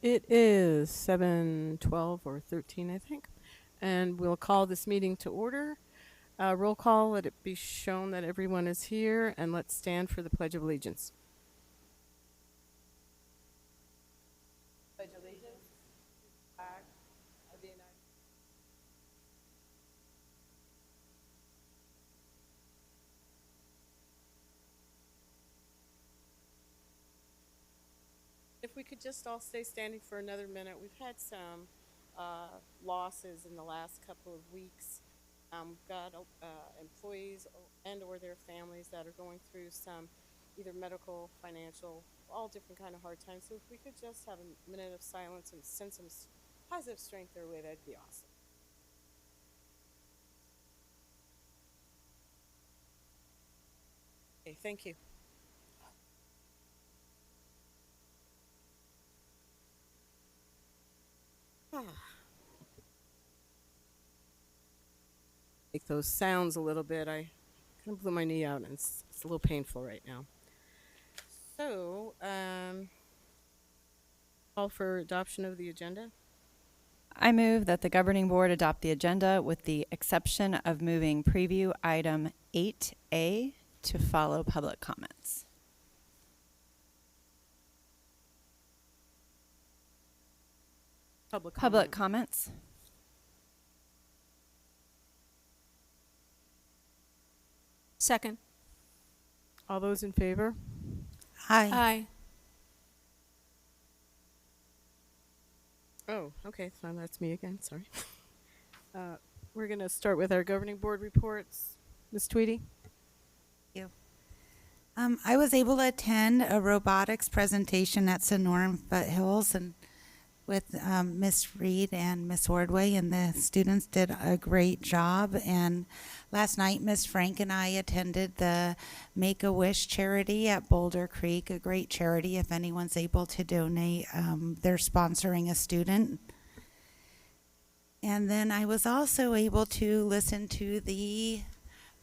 It is 7:12 or 13, I think. And we'll call this meeting to order. Roll call, let it be shown that everyone is here, and let's stand for the Pledge of Allegiance. Pledge allegiance to the flag of the United States. If we could just all stay standing for another minute. We've had some losses in the last couple of weeks. We've got employees and or their families that are going through some either medical, financial, all different kind of hard times. So if we could just have a minute of silence and send some positive strength their way, that'd be awesome. Okay, thank you. Make those sounds a little bit. I kind of blew my knee out and it's a little painful right now. So, call for adoption of the agenda. I move that the governing board adopt the agenda with the exception of moving preview item 8A to follow public comments. Public Public comment. comments? Second. All those in favor? Aye. Aye. Oh, okay, so that's me again, sorry. We're going to start with our governing board reports. Ms. Tweedy? I was able to attend a robotics presentation at Sonoran Foothills and with Miss Reed and Miss Ordway, and the students did a great job. And last night, Miss Frank and I attended the Make-A-Wish charity at Boulder Creek, a great charity if anyone's able to donate. They're sponsoring a student. And then I was also able to listen to the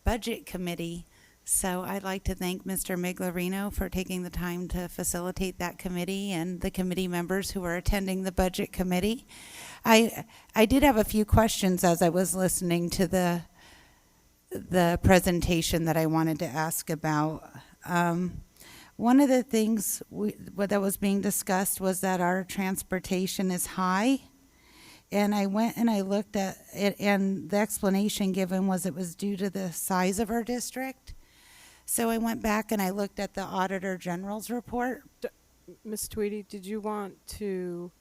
budget committee. So I'd like to thank Mr. Miglarino for taking the time to facilitate that committee and the committee members who are attending the budget committee. I did have a few questions as I was listening to the presentation that I wanted to ask about. One of the things that was being discussed was that our transportation is high. And I went and I looked at it, and the explanation given was it was due to the size of our district. So I went back and I looked at the Auditor General's report. Ms. Tweedy, did you want to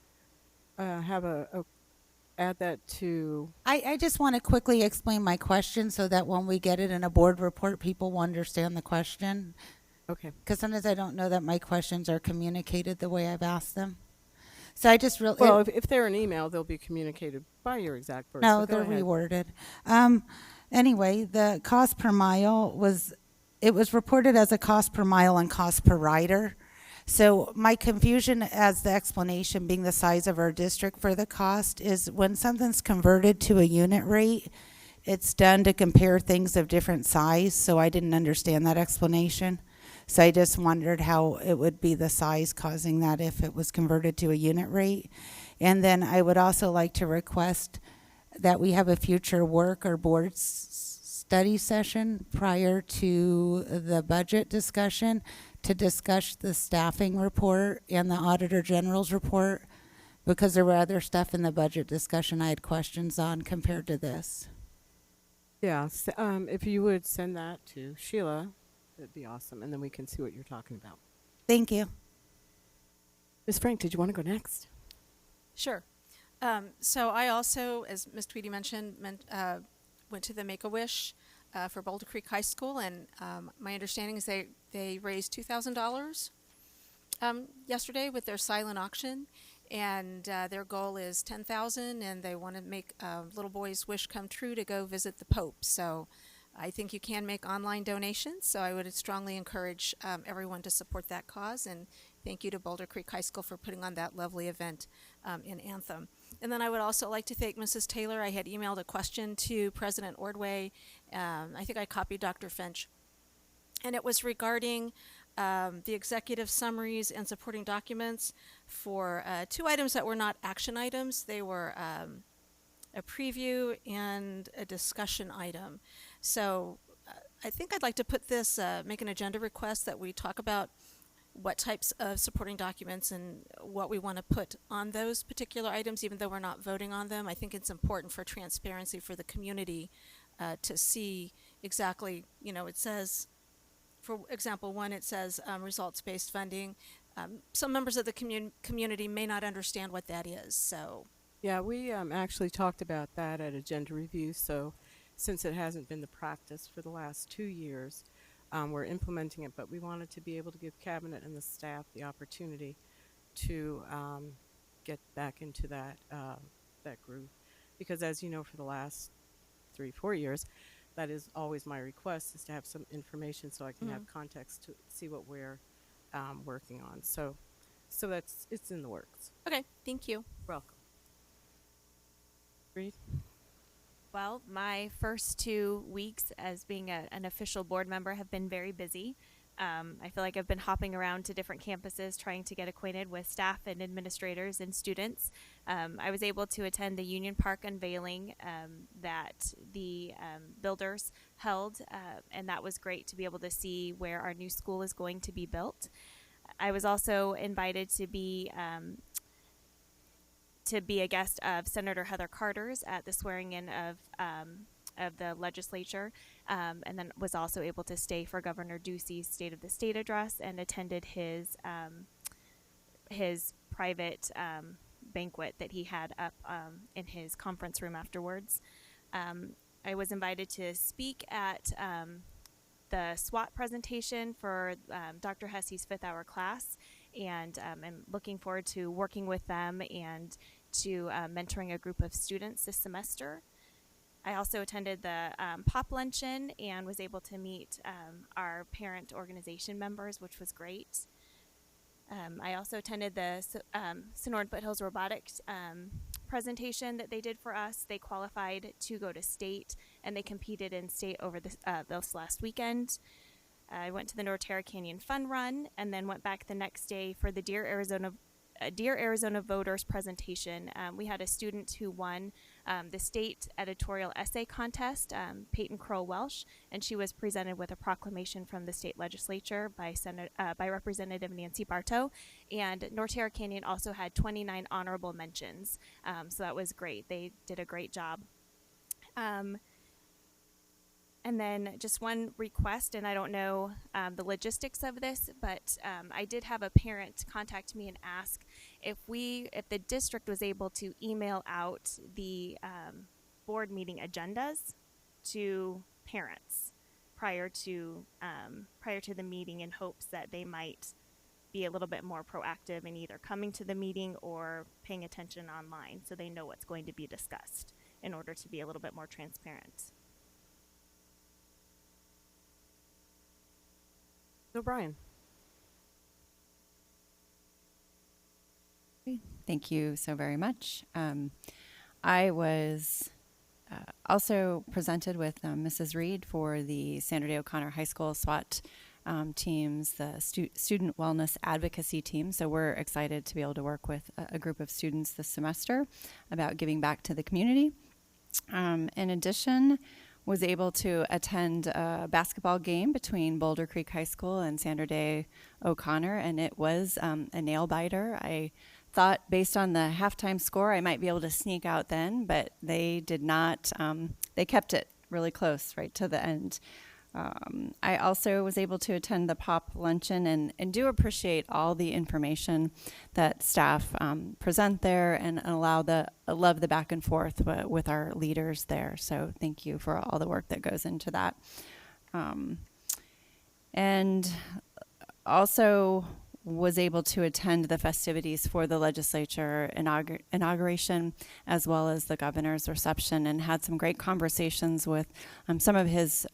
add that to? I just want to quickly explain my question so that when we get it in a board report, people will understand the question. Okay. Because sometimes I don't know that my questions are communicated the way I've asked them. So I just really... Well, if they're an email, they'll be communicated by your exact words. No, but go they're ahead. reworded. Anyway, the cost per mile it was reported as a cost per mile and cost per rider. So my confusion as the explanation being the size of our district for the cost is when something's converted to a unit rate, it's done to compare things of different size. So I didn't understand that explanation. So I just wondered how it would be the size causing that if it was converted to a unit rate. And then I would also like to request that we have a future work or board study session prior to the budget discussion to discuss the staffing report and the Auditor General's report, because there were other stuff in the budget discussion I had questions on compared to this. Yeah, if you would send that to Sheila, that'd be awesome, and then we can see what you're talking about. Thank you. Ms. Frank, did you want to go next? Sure. So I also, as Ms. Tweedy mentioned, went to the Make-A-Wish for Boulder Creek High School, and my understanding is they raised $2,000 yesterday with their silent auction, and their goal is $10,000, and they want to make a little boy's wish come true to go visit the Pope. So I think you can make online donations, so I would strongly encourage everyone to support that cause, and thank you to Boulder Creek High School for putting on that lovely event in Anthem. And then I would also like to thank Mrs. Taylor. I had emailed a question to President Ordway. I think I copied Dr. Finch. And it was regarding the executive summaries and supporting documents for 2 items that were not action items. They were a preview and a discussion item. So I think I'd like to put this, make an agenda request that we talk about what types of supporting documents and what we want to put on those particular items, even though we're not voting on them. I think it's important for transparency for the community to see exactly, it says, for example, one, it says results-based funding. Some members of the community may not understand what that is, so. Yeah, we actually talked about that at agenda review. So since it hasn't been the practice for the last 2 years, we're implementing it, but we wanted to be able to give cabinet and the staff the opportunity to get back into that groove, because as you know, for the last 3-4 years, that is always my request, is to have some information so I can have context to see what we're working on. So it's in the works. Okay, thank you. Welcome. Reed? Well, my first 2 weeks as being an official board member have been very busy. I feel like I've been hopping around to different campuses trying to get acquainted with staff and administrators and students. I was able to attend the Union Park unveiling that the builders held, and that was great to be able to see where our new school is going to be built. I was also invited to be a guest of Senator Heather Carter's at the swearing-in of the legislature, and then was also able to stay for Governor Ducey's State of the State address and attended his private banquet that he had up in his conference room afterwards. I was invited to speak at the SWAT presentation for Dr. Hessey's 5th hour class, and I'm looking forward to working with them and to mentoring a group of students this semester. I also attended the pop luncheon and was able to meet our parent organization members, which was great. I also attended the Sonoran Foothills Robotics presentation that they did for us. They qualified to go to state, and they competed in state over this last weekend. I went to the Norterra Canyon Fun Run, and then went back the next day for the Dear Arizona Voters presentation. We had a student who won the state editorial essay contest, Peyton Kroll Welsh, and she was presented with a proclamation from the state legislature by Representative Nancy Bartow. And Norterra Canyon also had 29 honorable mentions, so that was great. They did a great job. And then just one request, and I don't know the logistics of this, but I did have a parent contact me and ask if the district was able to email out the board meeting agendas to parents prior to the meeting, in hopes that they might be a little bit more proactive in either coming to the meeting or paying attention online, so they know what's going to be discussed, in order to be a little bit more transparent. O'Brien. Thank you so very much. I was also presented with Mrs. Reed for the Sandra Day O'Connor High School SWAT teams, the Student Wellness Advocacy team. So we're excited to be able to work with a group of students this semester about giving back to the community. In addition, was able to attend a basketball game between Boulder Creek High School and Sandra Day O'Connor, and it was a nail biter. I thought, based on the halftime score, I might be able to sneak out then, but they did not. They kept it really close right to the end. I also was able to attend the pop luncheon and do appreciate all the information that staff present there, and love the back and forth with our leaders there. So thank you for all the work that goes into that. And also was able to attend the festivities for the legislature inauguration, as well as the governor's reception, and had some great conversations with some of his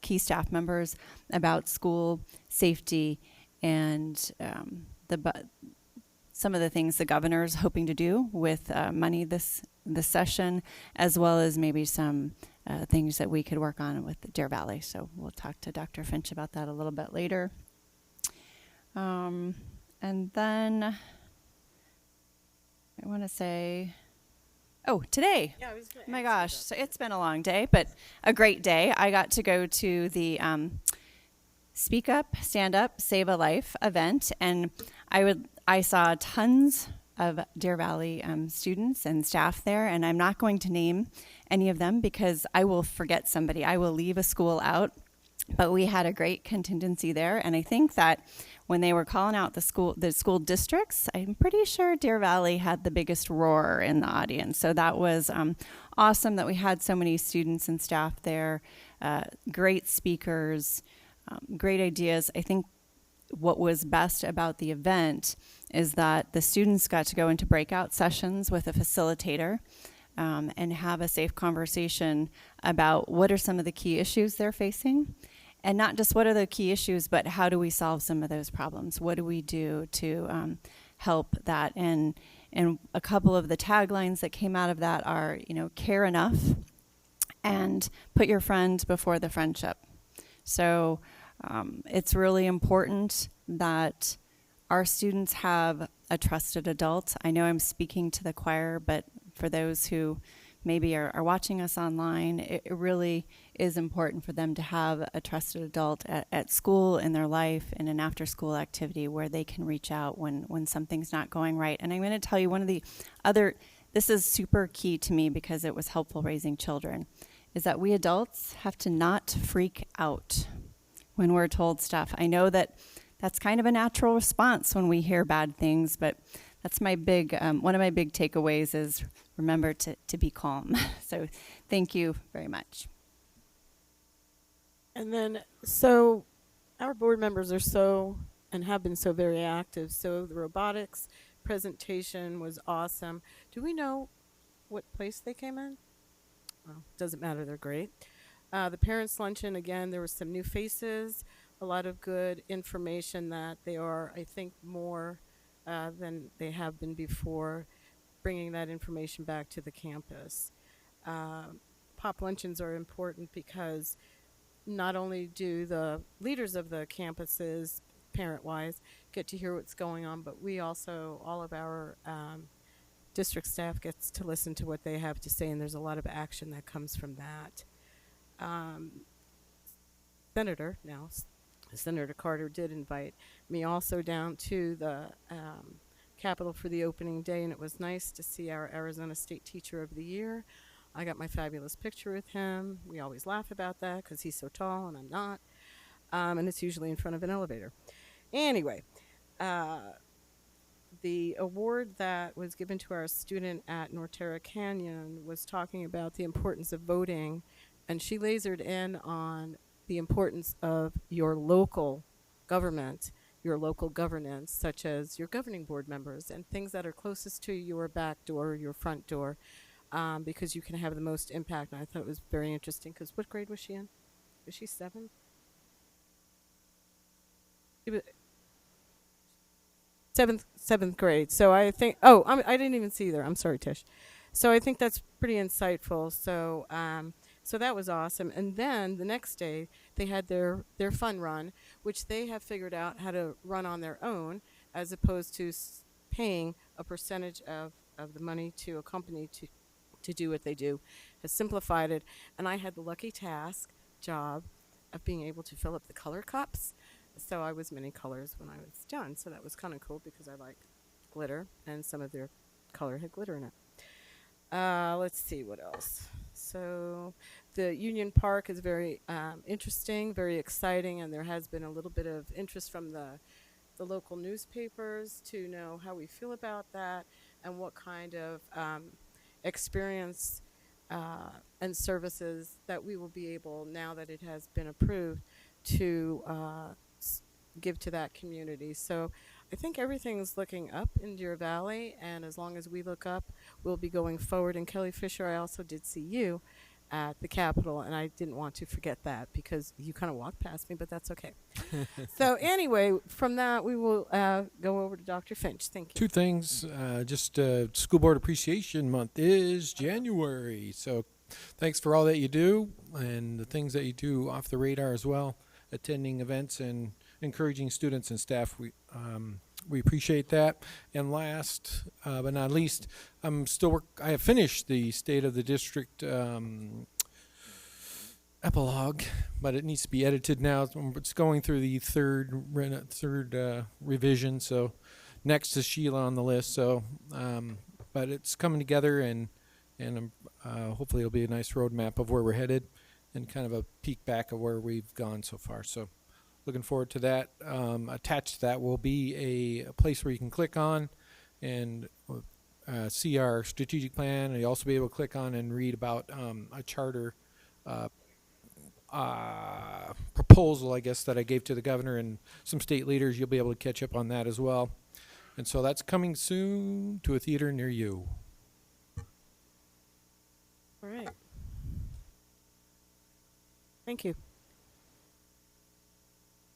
key staff members about school safety and some of the things the governor's hoping to do with money this session, as well as maybe some things that we could work on with Deer Valley. So we'll talk to Dr. Finch about that a little bit later. And then I want to say, oh, today. Yeah, I was gonna Oh my ask you gosh, about so it's been a long day, but a great day. I got to go to the Speak Up, Stand Up, Save a Life event, and I saw tons of Deer Valley students and staff there, and I'm not going to name any of them because I will forget somebody. I will leave a school out. But we had a great contingency there, and I think that when they were calling out the school districts, I'm pretty sure Deer Valley had the biggest roar in the audience. So that was awesome that we had so many students and staff there, great speakers, great ideas. I think what was best about the event is that the students got to go into breakout sessions with a facilitator and have a safe conversation about what are some of the key issues they're facing. And not just what are the key issues, but how do we solve some of those problems? What do we do to help that? And a couple of the taglines that came out of that are, care enough and put your friend before the friendship. So it's really important that our students have a trusted adult. I know I'm speaking to the choir, but for those who maybe are watching us online, it really is important for them to have a trusted adult at school, in their life, in an after-school activity where they can reach out when something's not going right. And I'm going to tell you this is super key to me because it was helpful raising children, is that we adults have to not freak out when we're told stuff. I know that's kind of a natural response when we hear bad things, but that's my one of my big takeaways is remember to be calm. So thank you very much. And then, so our board members are so and have been so very active. So the robotics presentation was awesome. Do we know what place they came in? Well, doesn't matter. They're great. The parents' luncheon, again, there were some new faces, a lot of good information that they are, I think, more than they have been before, bringing that information back to the campus. Pop luncheons are important because not only do the leaders of the campuses, parent-wise, get to hear what's going on, but we also, all of our district staff gets to listen to what they have to say, and there's a lot of action that comes from that. Senator Carter did invite me also down to the Capitol for the opening day, and it was nice to see our Arizona State Teacher of the Year. I got my fabulous picture with him. We always laugh about that because he's so tall and I'm not, and it's usually in front of an elevator. Anyway, the award that was given to our student at Norterra Canyon was talking about the importance of voting, and she lasered in on the importance of your local government, your local governance, such as your governing board members and things that are closest to your back door, your front door, because you can have the most impact. And I thought it was very interesting because what grade was she in? Was she 7th? Seventh grade. So I think, I didn't even see there. I'm sorry, Tish. So I think that's pretty insightful. So, so that was awesome. And then the next day, they had their fun run, which they have figured out how to run on their own, as opposed to paying a percentage of the money to a company to do what they do. Has simplified it. And I had the lucky job of being able to fill up the color cups. So I was many colors when I was done. So that was kind of cool because I like glitter, and some of their color had glitter in it. Let's see what else. So the Union Park is very interesting, very exciting, and there has been a little bit of interest from the local newspapers to know how we feel about that and what kind of experience and services that we will be able, now that it has been approved, to give to that community. So I think everything's looking up in Deer Valley, and as long as we look up, we'll be going forward. And Kelly Fisher, I also did see you at the Capitol, and I didn't want to forget that because you kind of walked past me, but that's okay. So anyway, from that, we will go over to Dr. Finch. Thank you. Two things. School Board Appreciation Month is January, so thanks for all that you do and the things that you do off the radar as well, attending events and encouraging students and staff. We appreciate that. And last but not least, I have finished the State of the District epilogue, but it needs to be edited now. It's going through the third revision. So next is Sheila on the list. So, but it's coming together, and hopefully it'll be a nice roadmap of where we're headed, and kind of a peek back of where we've gone so far. So looking forward to that. Attached to that will be a place where you can click on and see our strategic plan. And you'll also be able to click on and read about a charter proposal, I guess, that I gave to the governor and some state leaders. You'll be able to catch up on that as well. And so that's coming soon to a theater near you. All right. Thank you.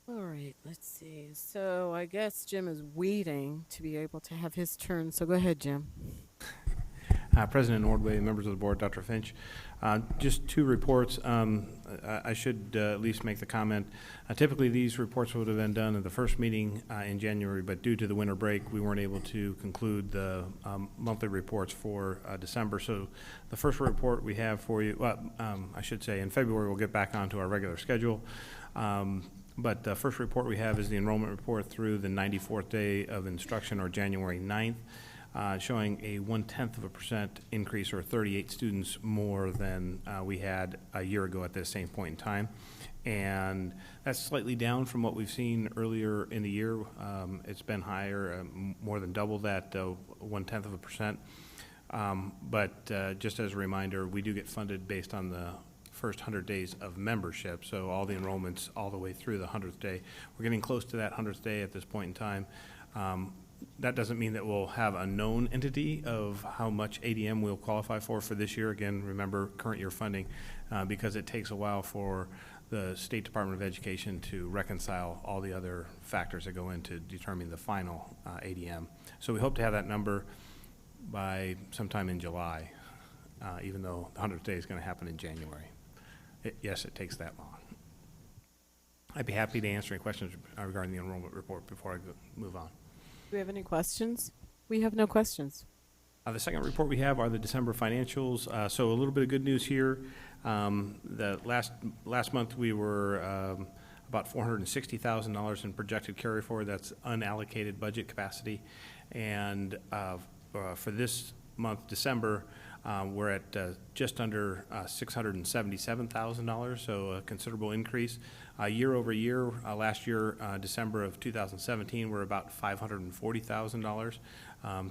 All right, let's see. So I guess Jim is waiting to be able to have his turn. So go ahead, Jim. President Ordway, members of the board, Dr. Finch. Just two reports. I should at least make the comment. Typically, these reports would have been done at the first meeting in January, but due to the winter break, we weren't able to conclude the monthly reports for December. So the first report we have for you, I should say in February, we'll get back onto our regular schedule. But the first report we have is the enrollment report through the 94th day of instruction, or January 9th. Showing a 0.1% increase, or 38 students more than we had a year ago at this same point in time. And that's slightly down from what we've seen earlier in the year. It's been higher, more than double that 0.1%. But just as a reminder, we do get funded based on the first 100 days of membership, so all the enrollments all the way through the 100th day. We're getting close to that 100th day at this point in time. That doesn't mean that we'll have a known entity of how much ADM we'll qualify for this year. Again, remember current year funding, because it takes a while for the State Department of Education to reconcile all the other factors that go into determining the final ADM. So we hope to have that number by sometime in July, even though the 100th day is going to happen in January. Yes, it takes that long. I'd be happy to answer any questions regarding the enrollment report before I move on. Do we have any questions? We have no questions. The second report we have are the December financials. So a little bit of good news here. The last month we were about $460,000 in projected carry forward. That's unallocated budget capacity. And for this month, December, we're at just under $677,000, so a considerable increase. Year over year, last year, December of 2017, we're about $540,000.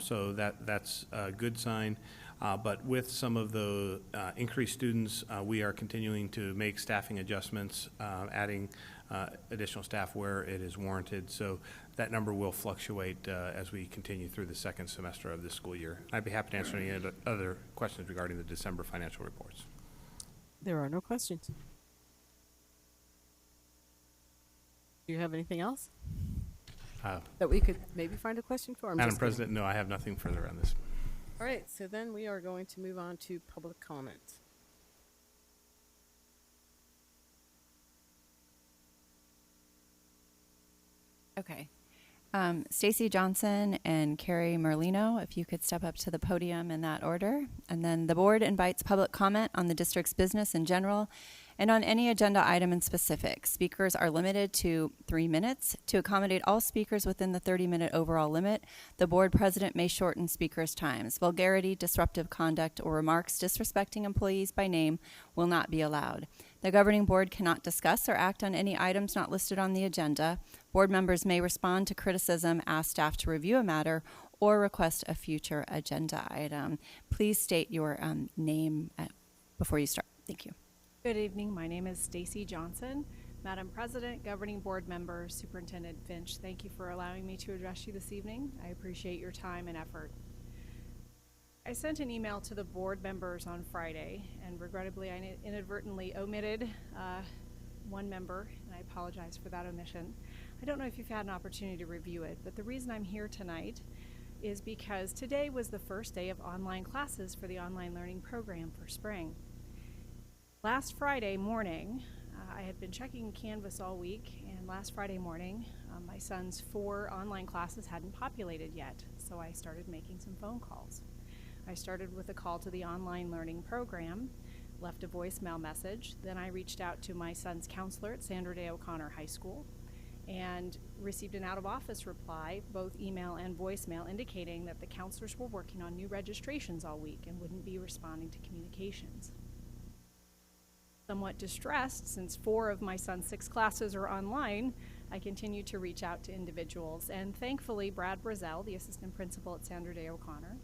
So that's a good sign. But with some of the increased students, we are continuing to make staffing adjustments, adding additional staff where it is warranted. So that number will fluctuate as we continue through the second semester of this school year. I'd be happy to answer any other questions regarding the December financial reports. There are no questions. Do you have anything else that we could maybe find a question for? Madam President, no, I have nothing further on this. All right, so then we are going to move on to public comment. Okay. Stacy Johnson and Carrie Merlino, if you could step up to the podium in that order. And then the board invites public comment on the district's business in general and on any agenda item in specific. Speakers are limited to 3 minutes. To accommodate all speakers within the 30-minute overall limit, the board president may shorten speakers' times. Vulgarity, disruptive conduct, or remarks disrespecting employees by name will not be allowed. The governing board cannot discuss or act on any items not listed on the agenda. Board members may respond to criticism, ask staff to review a matter, or request a future agenda item. Please state your name before you start. Thank you. Good evening. My name is Stacy Johnson. Madam President, Governing Board Member, Superintendent Finch, thank you for allowing me to address you this evening. I appreciate your time and effort. I sent an email to the board members on Friday, and regrettably I inadvertently omitted one member, and I apologize for that omission. I don't know if you've had an opportunity to review it, but the reason I'm here tonight is because today was the first day of online classes for the online learning program for spring. Last Friday morning, I had been checking Canvas all week, and last Friday morning, my son's 4 online classes hadn't populated yet, so I started making some phone calls. I started with a call to the online learning program, left a voicemail message, then I reached out to my son's counselor at Sandra Day O'Connor High School and received an out-of-office reply, both email and voicemail, indicating that the counselors were working on new registrations all week and wouldn't be responding to communications. Somewhat distressed, since 4 of my son's 6 classes are online, I continued to reach out to individuals, and thankfully Brad Brazel, the assistant principal at Sandra Day O'Connor,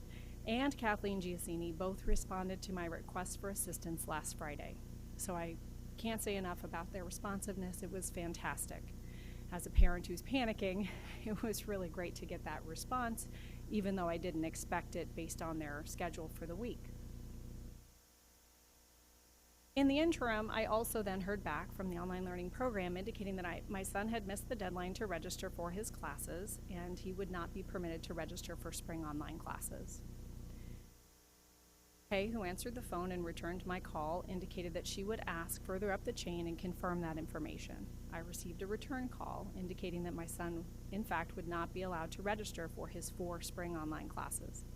and Kathleen Giacini both responded to my request for assistance last Friday. So I can't say enough about their responsiveness. It was fantastic. As a parent who's panicking, it was really great to get that response, even though I didn't expect it based on their schedule for the week. In the interim, I also then heard back from the online learning program indicating that my son had missed the deadline to register for his classes, and he would not be permitted to register for spring online classes. Kay, who answered the phone and returned my call, indicated that she would ask further up the chain and confirm that information. I received a return call indicating that my son, in fact, would not be allowed to register for his 4 spring online classes.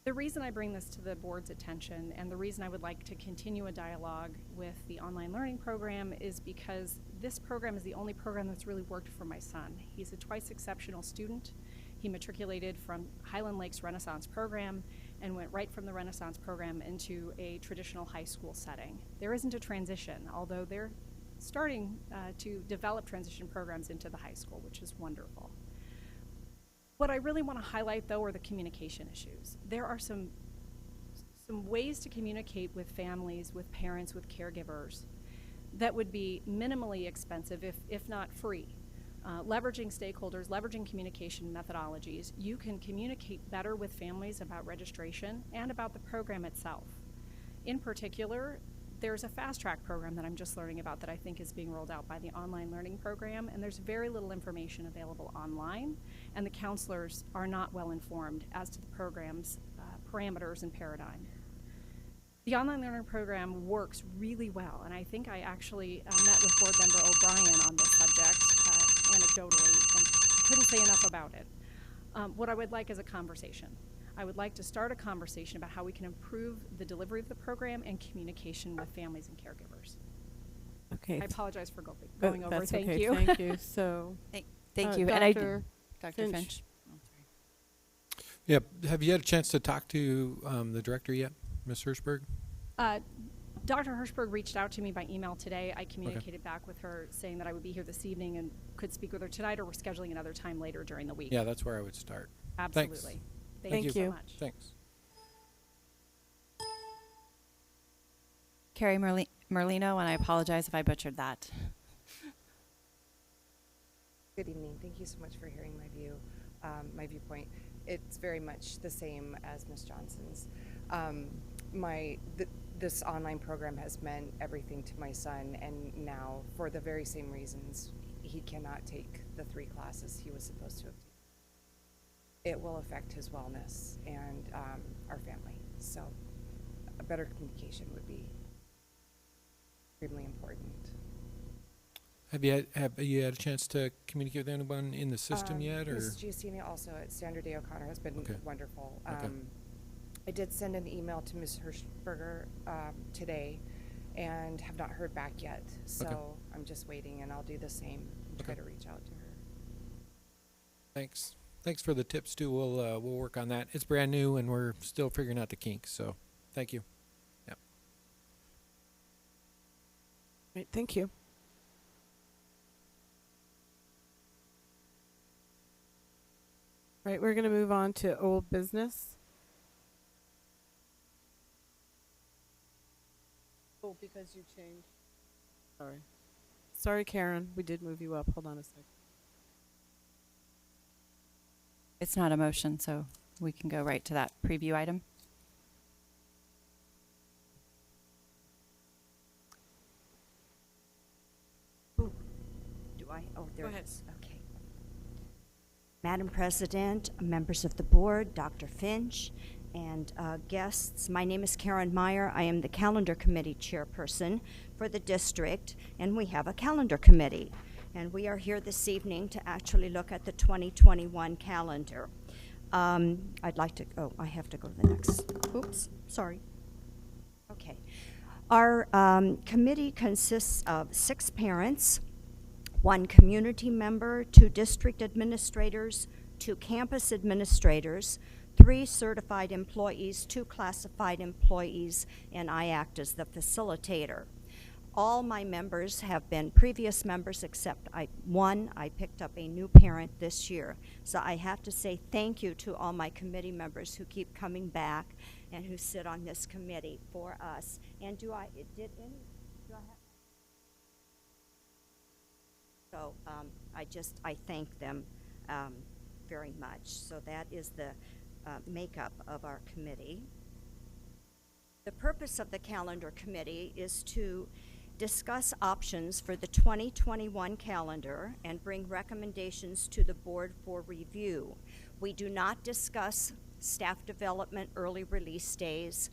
The reason I bring this to the board's attention, and the reason I would like to continue a dialogue with the online learning program, is because this program is the only program that's really worked for my son. He's a twice exceptional student. He matriculated from Highland Lakes Renaissance program and went right from the Renaissance program into a traditional high school setting. There isn't a transition, although they're starting to develop transition programs into the high school, which is wonderful. What I really want to highlight, though, are the communication issues. There are some ways to communicate with families, with parents, with caregivers that would be minimally expensive, if not free. Leveraging stakeholders, leveraging communication methodologies, you can communicate better with families about registration and about the program itself. In particular, there's a fast track program that I'm just learning about that I think is being rolled out by the online learning program, and there's very little information available online, and the counselors are not well informed as to the program's parameters and paradigm. The online learning program works really well, and I think I actually met with board member O'Brien on this subject anecdotally and couldn't say enough about it. What I would like is a conversation. I would like to start a conversation about how we can improve the delivery of the program and communication with families and caregivers. Okay. I apologize for going over. That's Thank okay. you. Thank you. So, Thank you. Dr. And I Dr. Finch. Finch. Yeah. Have you had a chance to talk to the director yet, Ms. Hirschberg? Dr. Hirschberg reached out to me by email today. I communicated back with her saying that I would be here this evening and could speak with her tonight, or we're scheduling another time later during the week. Yeah, that's where I would start. Absolutely. Thanks. Thank you so you. much. Thanks. Carrie Merlino, and I apologize if I butchered that. Good evening. Thank you so much for hearing my viewpoint. It's very much the same as Ms. Johnson's. This online program has meant everything to my son, and now, for the very same reasons, he cannot take the 3 classes he was supposed to have taken. It will affect his wellness and our family. So a better communication would be extremely important. Have you had a chance to communicate with anyone in the system yet, or? Ms. Giacini also at Sandra Day O'Connor has been wonderful. Okay. I did send an email to Ms. Hirschberger today and have not heard back yet. So I'm just waiting, and I'll do the same and try to reach out to her. Thanks. Thanks for the tips too. We'll work on that. It's brand new, and we're still figuring out the kinks. So thank you. Yeah. Right, thank you. Right, we're going to move on to old business. Oh, because you changed. Sorry, Karen. We did move you up. Hold on a sec. It's not a motion, so we can go right to that preview item. Do I? Oh, there Go it ahead. is. Okay. Madam President, members of the board, Dr. Finch, and guests. My name is Karen Meyer. I am the Calendar Committee Chairperson for the district, and we have a calendar committee. And we are here this evening to actually look at the 2021 calendar. I'd like to, oh, I have to go to the next. Oops, sorry. Okay. Our committee consists of 6 parents, 1 community member, 2 district administrators, 2 campus administrators, 3 certified employees, 2 classified employees, and I act as the facilitator. All my members have been previous members except one. I picked up a new parent this year. So I have to say thank you to all my committee members who keep coming back and who sit on this committee for us. And do I have? So I thank them very much. So that is the makeup of our committee. The purpose of the calendar committee is to discuss options for the 2021 calendar and bring recommendations to the board for review. We do not discuss staff development early release days.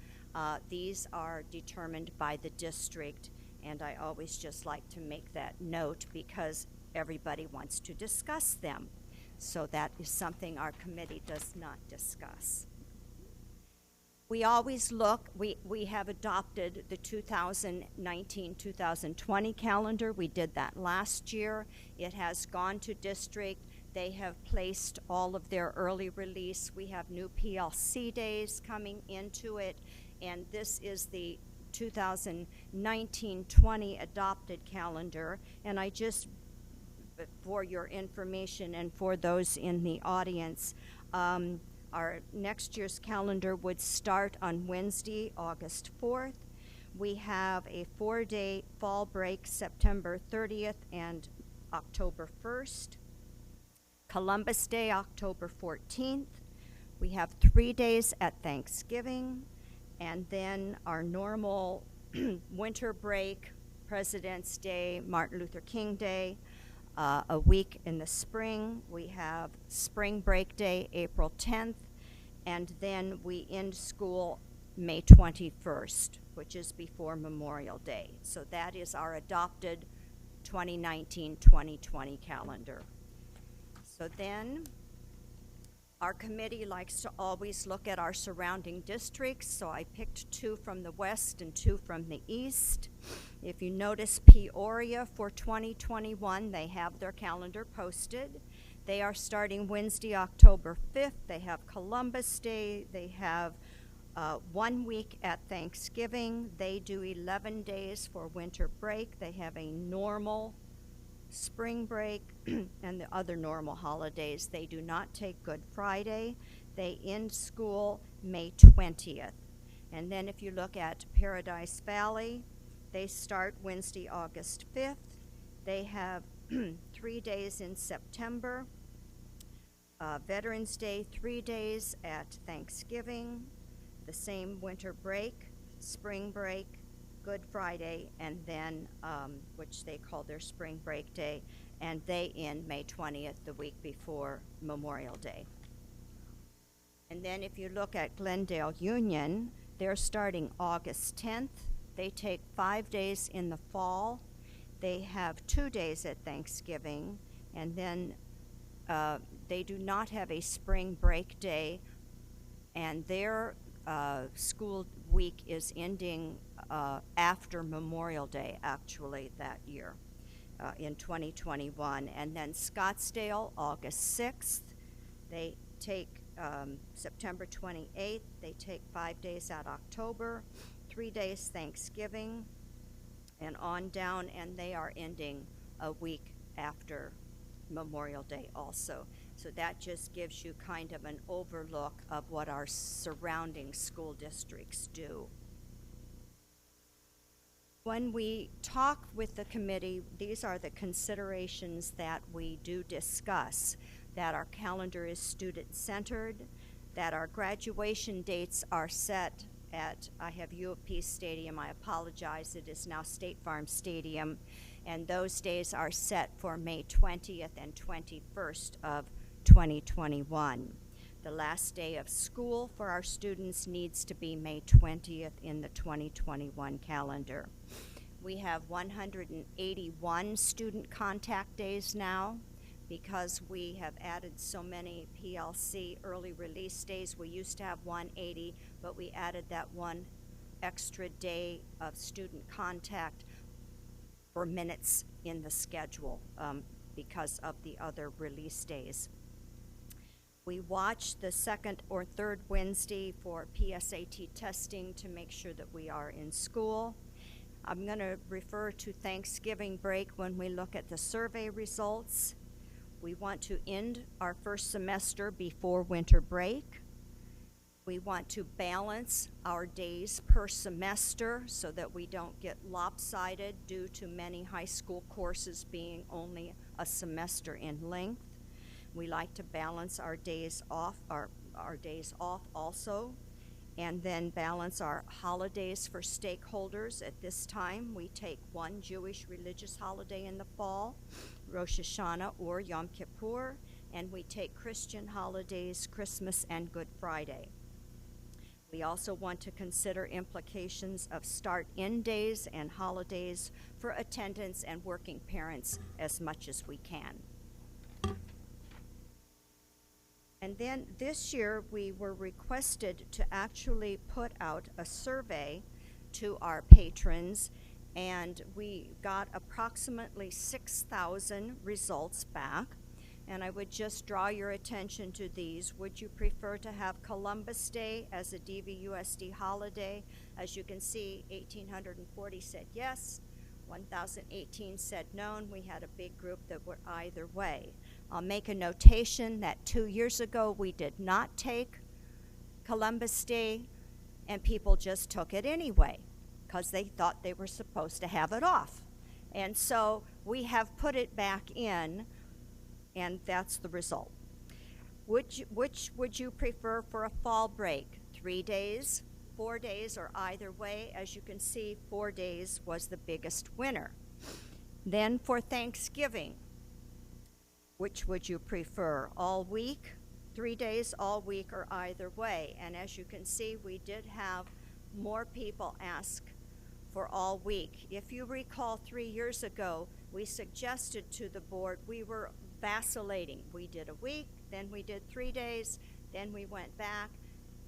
These are determined by the district, and I always just like to make that note because everybody wants to discuss them. So that is something our committee does not discuss. We always look, we have adopted the 2019-2020 calendar. We did that last year. It has gone to district. They have placed all of their early release. We have new PLC days coming into it, and this is the 2019-20 adopted calendar. And I just, for your information and for those in the audience, our next year's calendar would start on Wednesday, August 4th. We have a 4-day fall break, September 30th and October 1st. Columbus Day, October 14th. We have 3 days at Thanksgiving. And then our normal winter break, President's Day, Martin Luther King Day. A week in the spring, we have Spring Break Day, April 10th, and then we end school May 21st, which is before Memorial Day. So that is our adopted 2019-2020 calendar. So then, our committee likes to always look at our surrounding districts, so I picked 2 from the west and 2 from the east. If you notice Peoria for 2021, they have their calendar posted. They are starting Wednesday, October 5th. They have Columbus Day. They have 1 week at Thanksgiving. They do 11 days for winter break. They have a normal spring break and the other normal holidays. They do not take Good Friday. They end school May 20th. And then if you look at Paradise Valley, they start Wednesday, August 5th. They have 3 days in September. Veterans Day, 3 days at Thanksgiving. The same winter break, spring break, Good Friday, and then, which they call their spring break day, and they end May 20th, the week before Memorial Day. And then if you look at Glendale Union, they're starting August 10th. They take 5 days in the fall. They have 2 days at Thanksgiving, and then they do not have a spring break day, and their school week is ending after Memorial Day, actually, that year in 2021. And then Scottsdale, August 6th. They take September 28th. They take 5 days out October, 3 days Thanksgiving, and on down, and they are ending a week after Memorial Day also. So that just gives you kind of an overlook of what our surrounding school districts do. When we talk with the committee, these are the considerations that we do discuss: that our calendar is student-centered, that our graduation dates are set at, I have U of P Stadium, I apologize, it is now State Farm Stadium, and those days are set for May 20th and 21st of 2021. The last day of school for our students needs to be May 20th in the 2021 calendar. We have 181 student contact days now. Because we have added so many PLC early release days. We used to have 180, but we added that one extra day of student contact for minutes in the schedule because of the other release days. We watch the second or third Wednesday for PSAT testing to make sure that we are in school. I'm going to refer to Thanksgiving break when we look at the survey results. We want to end our first semester before winter break. We want to balance our days per semester so that we don't get lopsided due to many high school courses being only a semester in length. We like to balance our days off, our days off also, and then balance our holidays for stakeholders. At this time, we take one Jewish religious holiday in the fall, Rosh Hashanah or Yom Kippur, and we take Christian holidays, Christmas and Good Friday. We also want to consider implications of start-in days and holidays for attendance and working parents as much as we can. And then this year we were requested to actually put out a survey to our patrons, and we got approximately 6,000 results back. And I would just draw your attention to these. Would you prefer to have Columbus Day as a DVUSD holiday? As you can see, 1,840 said yes, 1,018 said no, and we had a big group that were either way. I'll make a notation that 2 years ago we did not take Columbus Day, and people just took it anyway because they thought they were supposed to have it off. And so we have put it back in, and that's the result. Which would you prefer for a fall break? 3 days, 4 days, or either way? As you can see, 4 days was the biggest winner. Then for Thanksgiving, which would you prefer? All week, 3 days, all week, or either way? And as you can see, we did have more people ask for all week. If you recall, 3 years ago, we suggested to the board, we were vacillating. We did a week, then we did 3 days, then we went back,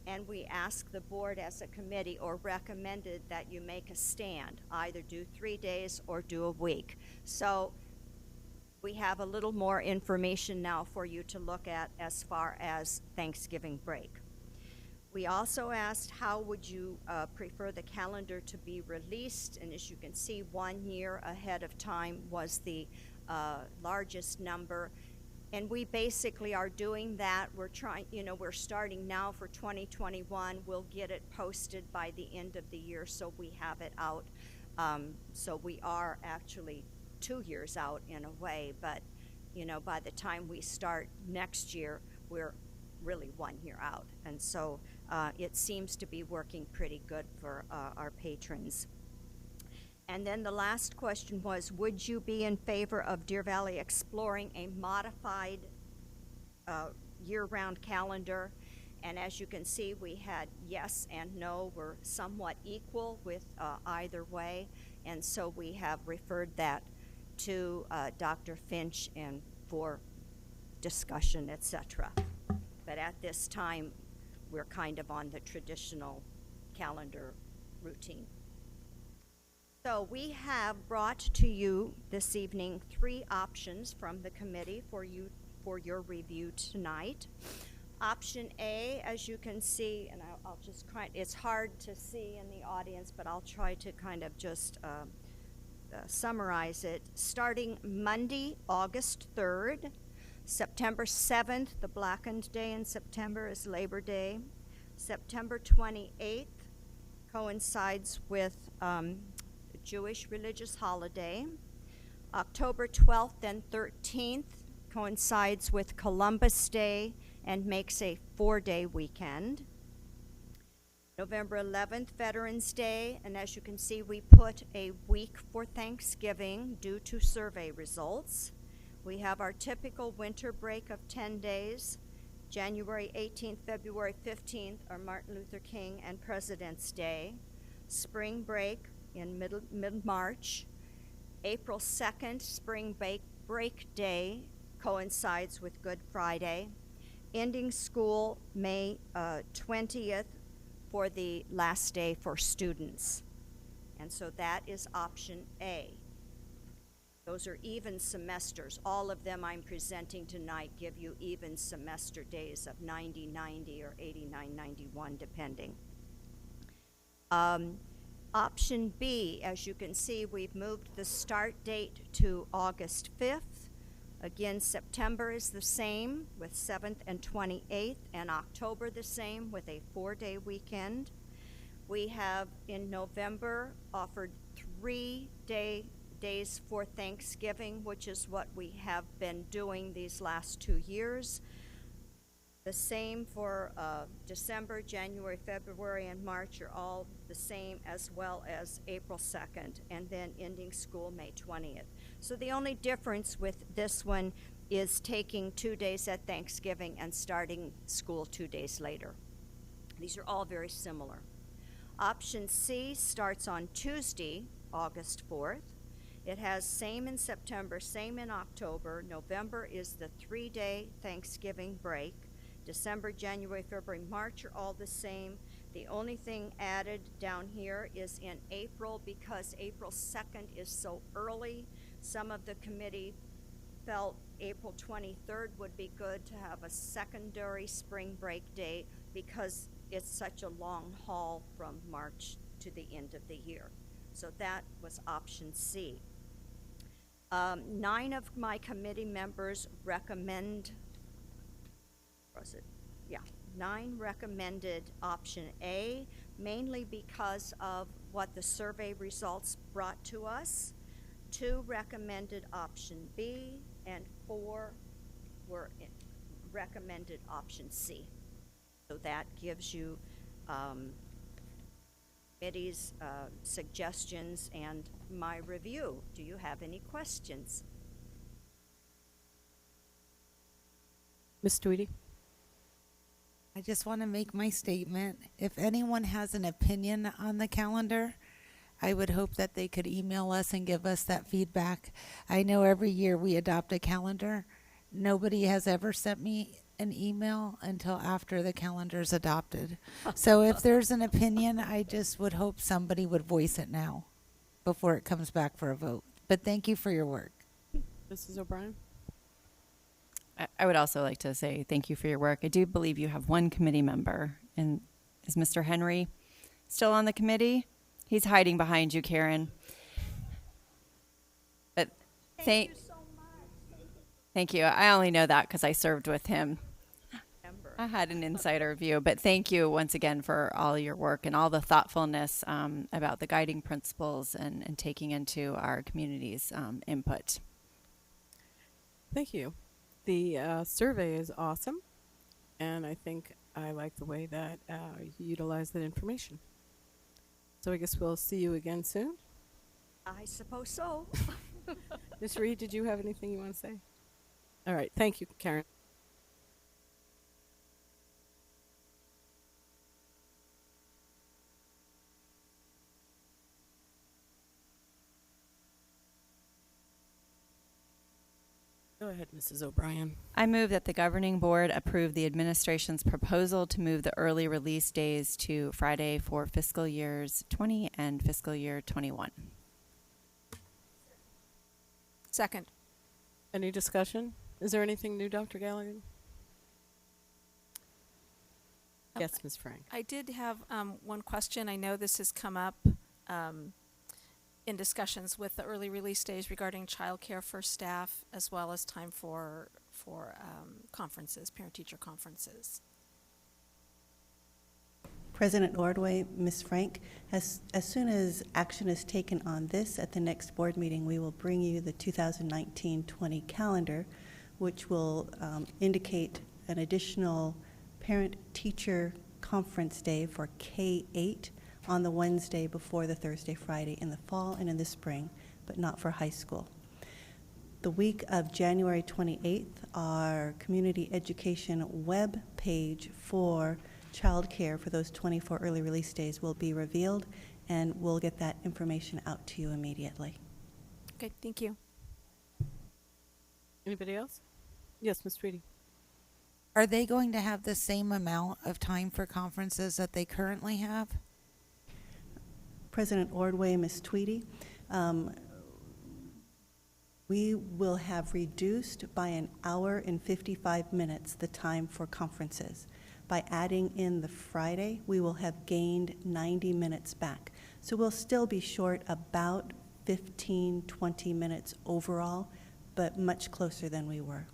and we asked the board as a committee, or recommended that you make a stand, either do 3 days or do a week. So we have a little more information now for you to look at as far as Thanksgiving break. We also asked how would you prefer the calendar to be released, and as you can see, 1 year ahead of time was the largest number, and we basically are doing that. We're trying, we're starting now for 2021. We'll get it posted by the end of the year so we have it out. So we are actually 2 years out in a way, but by the time we start next year, we're really 1 year out, and so it seems to be working pretty good for our patrons. And then the last question was, would you be in favor of Deer Valley exploring a modified year-round calendar? And as you can see, we had yes and no were somewhat equal with either way, and so we have referred that to Dr. Finch and for discussion, etc. But at this time, we're kind of on the traditional calendar routine. So we have brought to you this evening 3 options from the committee for your review tonight. Option A, as you can see, and I'll just it's hard to see in the audience, but I'll try to kind of just summarize it. Starting Monday, August 3rd, September 7th, the Blackened Day in September is Labor Day. September 28th coincides with Jewish religious holiday. October 12th and 13th coincides with Columbus Day and makes a 4-day weekend. November 11th, Veterans Day, and as you can see, we put a week for Thanksgiving due to survey results. We have our typical winter break of 10 days, January 18th, February 15th are Martin Luther King and President's Day. Spring break in mid-March. April 2nd, Spring Break Day coincides with Good Friday. Ending school May 20th for the last day for students. And so that is option A. Those are even semesters. All of them I'm presenting tonight give you even semester days of 90, 90, or 89, 91, depending. Option B, as you can see, we've moved the start date to August 5th. Again, September is the same with 7th and 28th, and October the same with a 4-day weekend. We have in November offered 3 days for Thanksgiving, which is what we have been doing these last 2 years. The same for December, January, February, and March are all the same, as well as April 2nd, and then ending school May 20th. So the only difference with this one is taking 2 days at Thanksgiving and starting school 2 days later. These are all very similar. Option C starts on Tuesday, August 4th. It has same in September, same in October. November is the 3-day Thanksgiving break. December, January, February, March are all the same. The only thing added down here is in April, because April 2nd is so early. Some of the committee felt April 23rd would be good to have a secondary spring break day because it's such a long haul from March to the end of the year. So that was option C. 9 of my committee members recommend, 9 recommended option A, mainly because of what the survey results brought to us. 2 recommended option B, and 4 recommended option C. So that gives you committee's suggestions and my review. Do you have any questions? Ms. Tweedy? I just want to make my statement. If anyone has an opinion on the calendar, I would hope that they could email us and give us that feedback. I know every year we adopt a calendar. Nobody has ever sent me an email until after the calendar's adopted. So if there's an opinion, I just would hope somebody would voice it now before it comes back for a vote. But thank you for your work. Mrs. O'Brien? I would also like to say thank you for your work. I do believe you have one committee member, and is Mr. Henry still on the committee? He's hiding behind you, Karen. But thank you so much. Thank you. I only know that because I served with him. I had an insider view, but thank you once again for all your work and all the thoughtfulness about the guiding principles and taking into our community's input. Thank you. The survey is awesome, and I think I like the way that you utilize that information. So I guess we'll see you again soon. I suppose so. Ms. Reed, did you have anything you want to say? All right. Thank you, Karen. Go ahead, Mrs. O'Brien. I move that the governing board approve the administration's proposal to move the early release days to Friday for fiscal years 20 and fiscal year 21. Second. Any discussion? Is there anything new, Dr. Gallagher? Yes, Ms. Frank. I did have one question. I know this has come up in discussions with the early release days regarding childcare for staff, as well as time for conferences, parent-teacher conferences. President Ordway, Ms. Frank, as soon as action is taken on this at the next board meeting, we will bring you the 2019-20 calendar, which will indicate an additional parent-teacher conference day for K-8 on the Wednesday before the Thursday, Friday in the fall and in the spring, but not for high school. The week of January 28th, our community education web page for childcare for those 24 early release days will be revealed, and we'll get that information out to you immediately. Okay, thank you. Anybody else? Yes, Ms. Tweedy. Are they going to have the same amount of time for conferences that they currently have? President Ordway, Ms. Tweedy, we will have reduced by an hour and 55 minutes the time for conferences. By adding in the Friday, we will have gained 90 minutes back. So we'll still be short about 15, 20 minutes overall, but much closer than we were.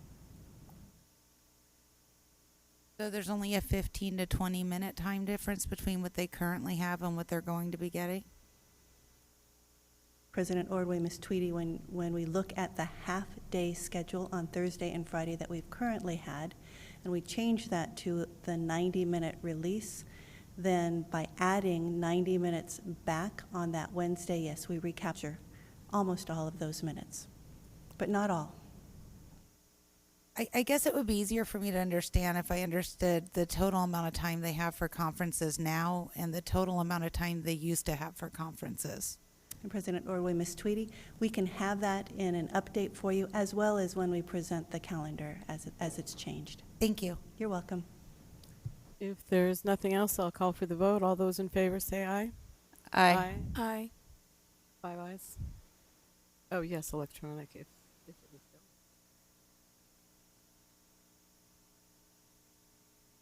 So there's only a 15 to 20 minute time difference between what they currently have and what they're going to be getting? President Ordway, Ms. Tweedy, when we look at the half-day schedule on Thursday and Friday that we've currently had, and we change that to the 90-minute release, then by adding 90 minutes back on that Wednesday, yes, we recapture almost all of those minutes, but not all. I guess it would be easier for me to understand if I understood the total amount of time they have for conferences now and the total amount of time they used to have for conferences. And President Ordway, Ms. Tweedy, we can have that in an update for you, as well as when we present the calendar as it's changed. Thank you. You're welcome. If there's nothing else, I'll call for the vote. All those in favor say aye. Aye. Aye. 5 ayes. Oh, yes, electronic if it was done.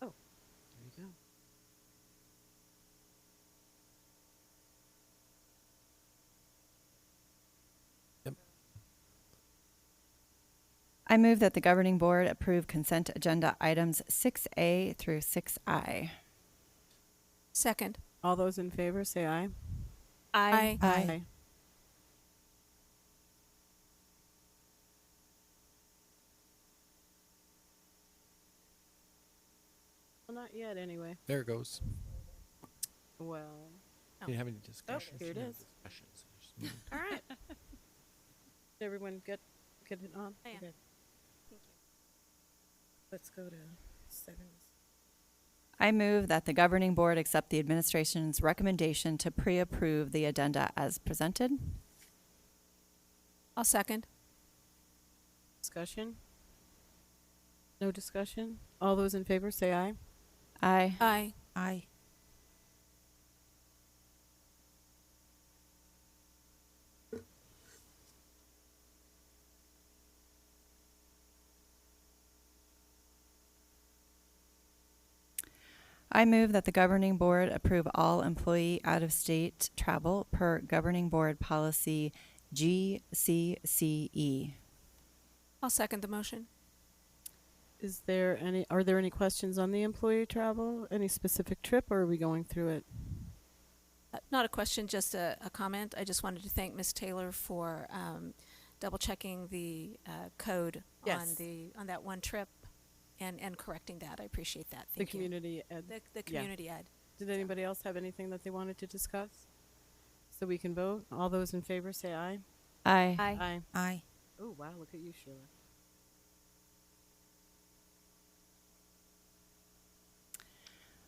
Oh, there you go. I move that the governing board approve consent agenda items 6A through 6I. Second. All those in favor say aye. Aye. Aye. Well, not yet, anyway. There it goes. Well, Didn't have any discussions. here it No is. discussions. Just moved. all right. Did everyone get it on? I am. Okay. Let's go to 7. I move that the governing board accept the administration's recommendation to pre-approve the addenda as presented. I'll second. Discussion? No discussion? All those in favor say aye. Aye. Aye. Aye. I move that the governing board approve all employee out-of-state travel per governing board policy GCCE. I'll second the motion. Are there any questions on the employee travel? Any specific trip, or are we going through it? Not a question, just a comment. I just wanted to thank Ms. Taylor for double checking the code Yes. on that one trip and correcting that. I appreciate that. Thank The you. community ed. The community ed. Did anybody else have anything that they wanted to discuss? So we can vote. All those in favor say aye. Aye. Aye. Aye. Oh, wow, look at you, Sheila.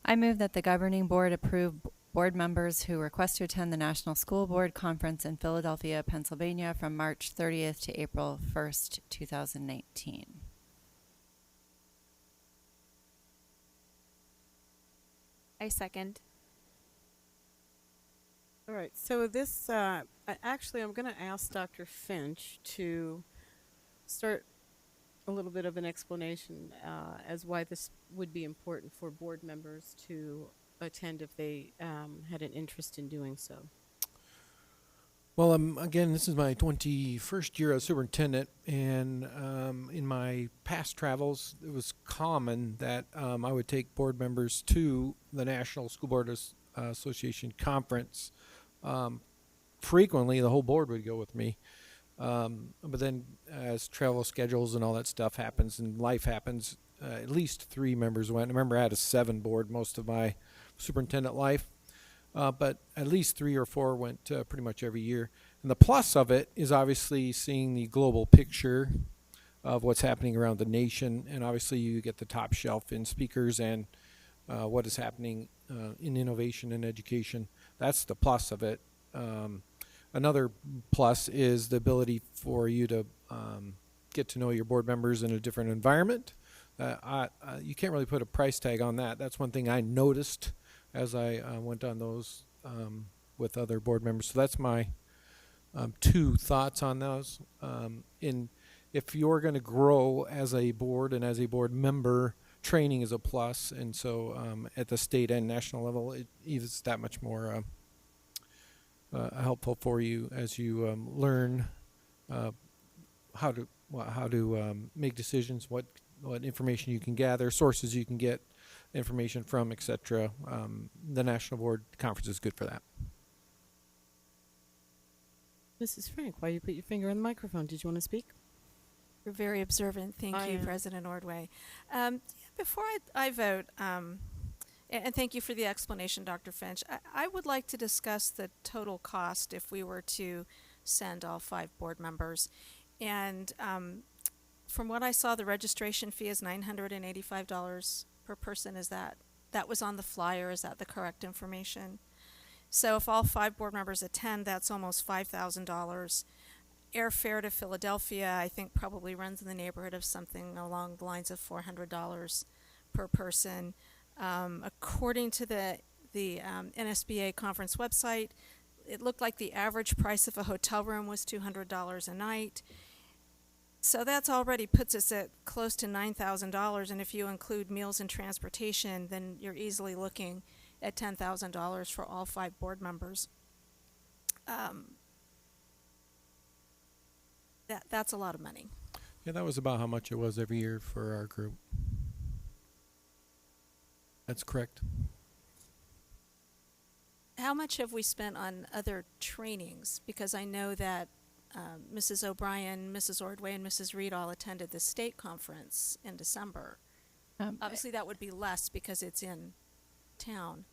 I move that the governing board approve board members who request to attend the National School Board Conference in Philadelphia, Pennsylvania from March 30th to April 1st, 2019. I second. All right, so this, actually, I'm going to ask Dr. Finch to start a little bit of an explanation as why this would be important for board members to attend if they had an interest in doing so. Well, again, this is my 21st year as superintendent, and in my past travels, it was common that I would take board members to the National School Board Association conference. Frequently, the whole board would go with me. But then as travel schedules and all that stuff happens and life happens, at least 3 members went. I remember I had a 7 board most of my superintendent life. But at least 3 or 4 went pretty much every year. And the plus of it is obviously seeing the global picture of what's happening around the nation, and obviously you get the top shelf in speakers and what is happening in innovation and education. That's the plus of it. Another plus is the ability for you to get to know your board members in a different environment. You can't really put a price tag on that. That's one thing I noticed as I went on those with other board members. So that's my two thoughts on those. If you're going to grow as a board and as a board member, training is a plus, and so at the state and national level, it is that much more helpful for you as you learn how to make decisions, what information you can gather, sources you can get information from, etc. The National Board Conference is good for that. Mrs. Frank, why you put your finger on the microphone? Did you want to speak? You're very observant. Thank I you, am. President Ordway. Before I vote, and thank you for the explanation, Dr. Finch, I would like to discuss the total cost if we were to send all 5 board members. And from what I saw, the registration fee is $985 per person. Is that was on the flyer? Is that the correct information? So if all 5 board members attend, that's almost $5,000. Airfare to Philadelphia, I think, probably runs in the neighborhood of something along the lines of $400 per person. According to the NSBA conference website, it looked like the average price of a hotel room was $200 a night. So that's already puts us at close to $9,000, and if you include meals and transportation, then you're easily looking at $10,000 for all 5 board members. That's a lot of money. Yeah, that was about how much it was every year for our group. That's correct. How much have we spent on other trainings? Because I know that Mrs. O'Brien, Mrs. Ordway, and Mrs. Reed all attended the state conference in December. Obviously, that would be less because it's in town.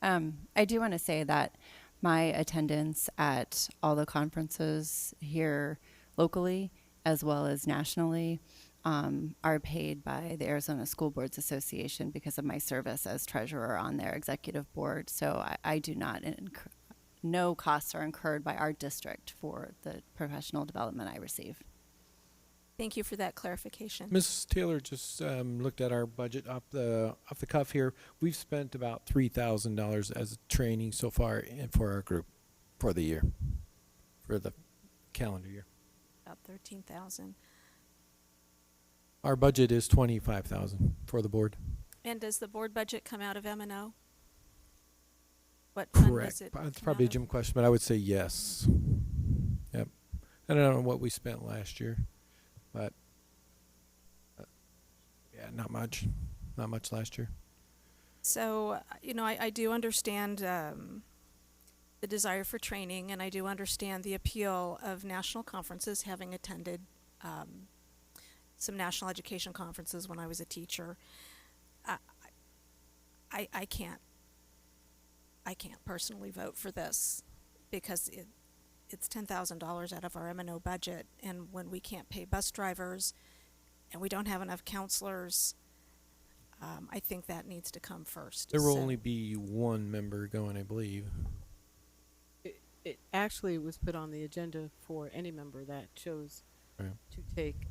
I do want to say that my attendance at all the conferences here locally as well as nationally are paid by the Arizona School Boards Association because of my service as treasurer on their executive board. So I do not no costs are incurred by our district for the professional development I receive. Thank you for that clarification. Mrs. Taylor just looked at our budget off the cuff here. We've spent about $3,000 as training so far for our group for the year, for the calendar year. About $13,000. Our budget is $25,000 for the board. And does the board budget come out of M&O? What fund Correct. does it It's come probably a out of? Jim question, but I would say yes. Yep. I don't know what we spent last year, but yeah, not much. Not much last year. So, I do understand the desire for training, and I do understand the appeal of national conferences, having attended some national education conferences when I was a teacher. I can't personally vote for this because it's $10,000 out of our M&O budget, and when we can't pay bus drivers and we don't have enough counselors, I think that needs to come first. There will only be one member going, I believe. It actually was put on the agenda for any member that chose Right. to take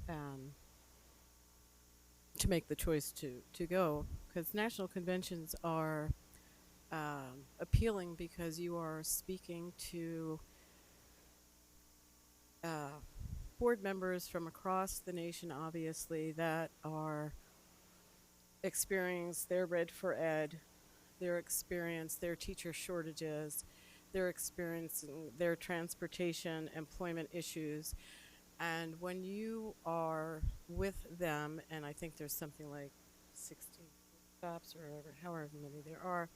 to make the choice to go, because national conventions are appealing because you are speaking to board members from across the nation, obviously, that are experience their red for ed, their experience, their teacher shortages, their experience, their transportation, employment issues. And when you are with them, and I think there's something like 60 stops or however many there are,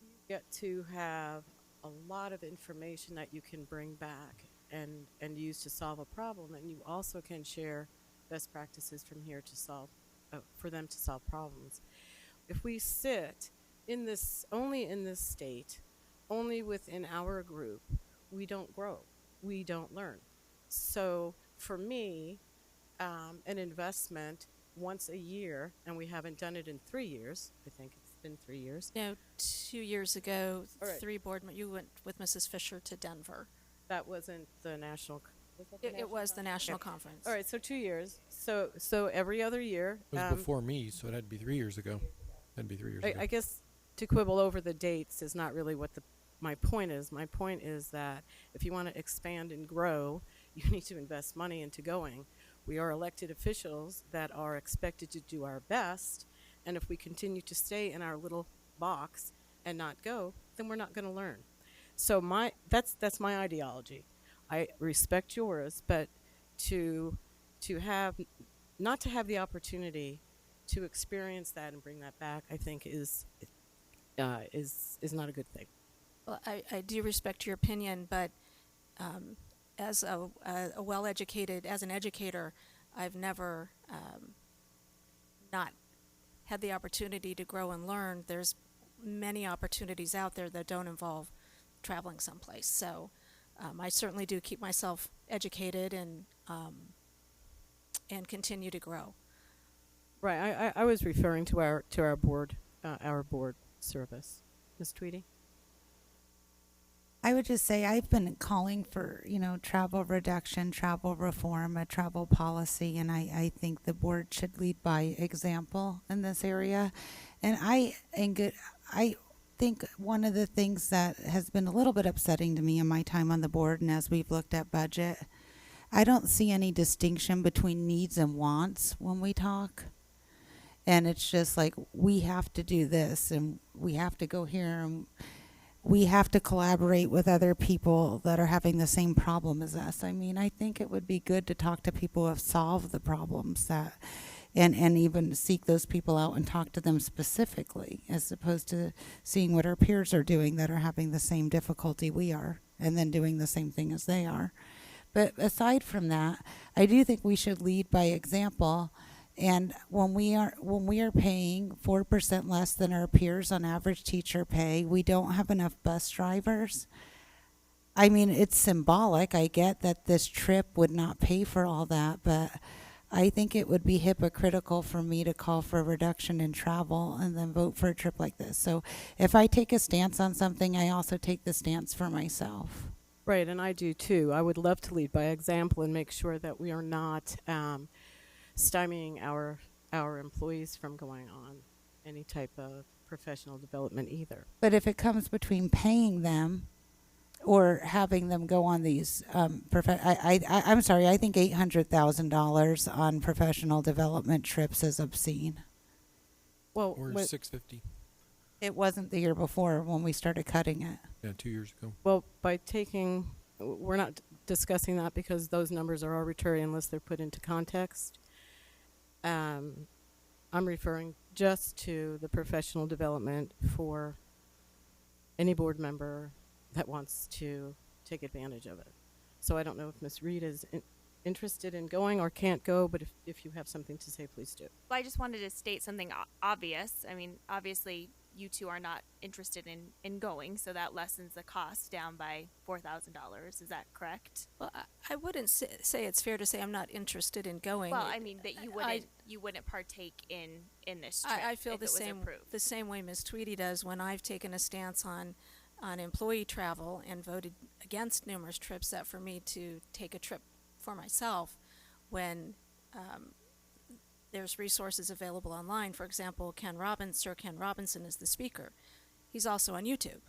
you get to have a lot of information that you can bring back and use to solve a problem. And you also can share best practices from here to solve, for them to solve problems. If we sit in this, only in this state, only within our group, we don't grow, we don't learn. So for me, an investment once a year, and we haven't done it in 3 years. I think it's been 3 years. You know, 2 years ago, All right. you went with Mrs. Fisher to Denver. That wasn't the national. Was that the It was the conference? national Okay. conference. All right, so 2 years. So every other year. It was before me, so it had to be 3 years ago. That'd be 3 years ago. I guess to quibble over the dates is not really what my point is. My point is that if you want to expand and grow, you need to invest money into going. We are elected officials that are expected to do our best, and if we continue to stay in our little box and not go, then we're not going to learn. So that's my ideology. I respect yours, but to have not to have the opportunity to experience that and bring that back, I think is not a good thing. Well, I do respect your opinion, but as a well-educated, as an educator, I've never not had the opportunity to grow and learn. There's many opportunities out there that don't involve traveling someplace. So I certainly do keep myself educated and continue to grow. Right. I was referring to our board service, Ms. Tweedy. I would just say I've been calling for, travel reduction, travel reform, a travel policy, and I think the board should lead by example in this area. And I think one of the things that has been a little bit upsetting to me in my time on the board and as we've looked at budget, I don't see any distinction between needs and wants when we talk. And it's just like, we have to do this and we have to go here and we have to collaborate with other people that are having the same problem as us. I mean, I think it would be good to talk to people who have solved the problems and even seek those people out and talk to them specifically, as opposed to seeing what our peers are doing that are having the same difficulty we are and then doing the same thing as they are. But aside from that, I do think we should lead by example. And when we are paying 4% less than our peers on average teacher pay, we don't have enough bus drivers. I mean, it's symbolic. I get that this trip would not pay for all that, but I think it would be hypocritical for me to call for a reduction in travel and then vote for a trip like this. So if I take a stance on something, I also take the stance for myself. Right, and I do too. I would love to lead by example and make sure that we are not stymieing our employees from going on any type of professional development either. But if it comes between paying them or having them go on these, I'm sorry, I think $800,000 on professional development trips is obscene. Well, Or $650. It wasn't the year before when we started cutting it. Yeah, 2 years ago. Well, we're not discussing that because those numbers are arbitrary unless they're put into context. I'm referring just to the professional development for any board member that wants to take advantage of it. So I don't know if Ms. Reed is interested in going or can't go, but if you have something to say, please do. Well, I just wanted to state something obvious. I mean, obviously, you two are not interested in going, so that lessens the cost down by $4,000. Is that correct? Well, I wouldn't say it's fair to say I'm not interested in going. Well, I mean that you wouldn't partake in this trip. I feel if the it was same approved. the same way Ms. Tweedy does when I've taken a stance on employee travel and voted against numerous trips. That for me to take a trip for myself when there's resources available online. For example, Sir Ken Robinson is the speaker. He's also on YouTube.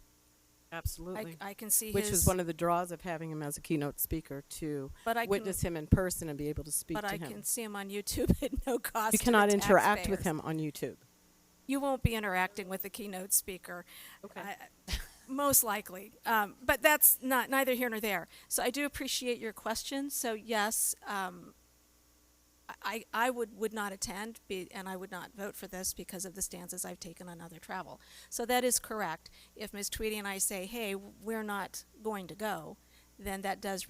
Absolutely. I can see Which is one of the draws of having him as a keynote speaker, to witness him in person and be able to speak to him. But I can see him on YouTube at no cost. You to cannot the interact with taxpayers. him on YouTube. You won't be interacting with the keynote speaker. Okay. Most likely. But that's neither here nor there. So I do appreciate your question. So yes, I would not attend, and I would not vote for this because of the stances I've taken on other travel. So that is correct. If Ms. Tweedy and I say, hey, we're not going to go, then that does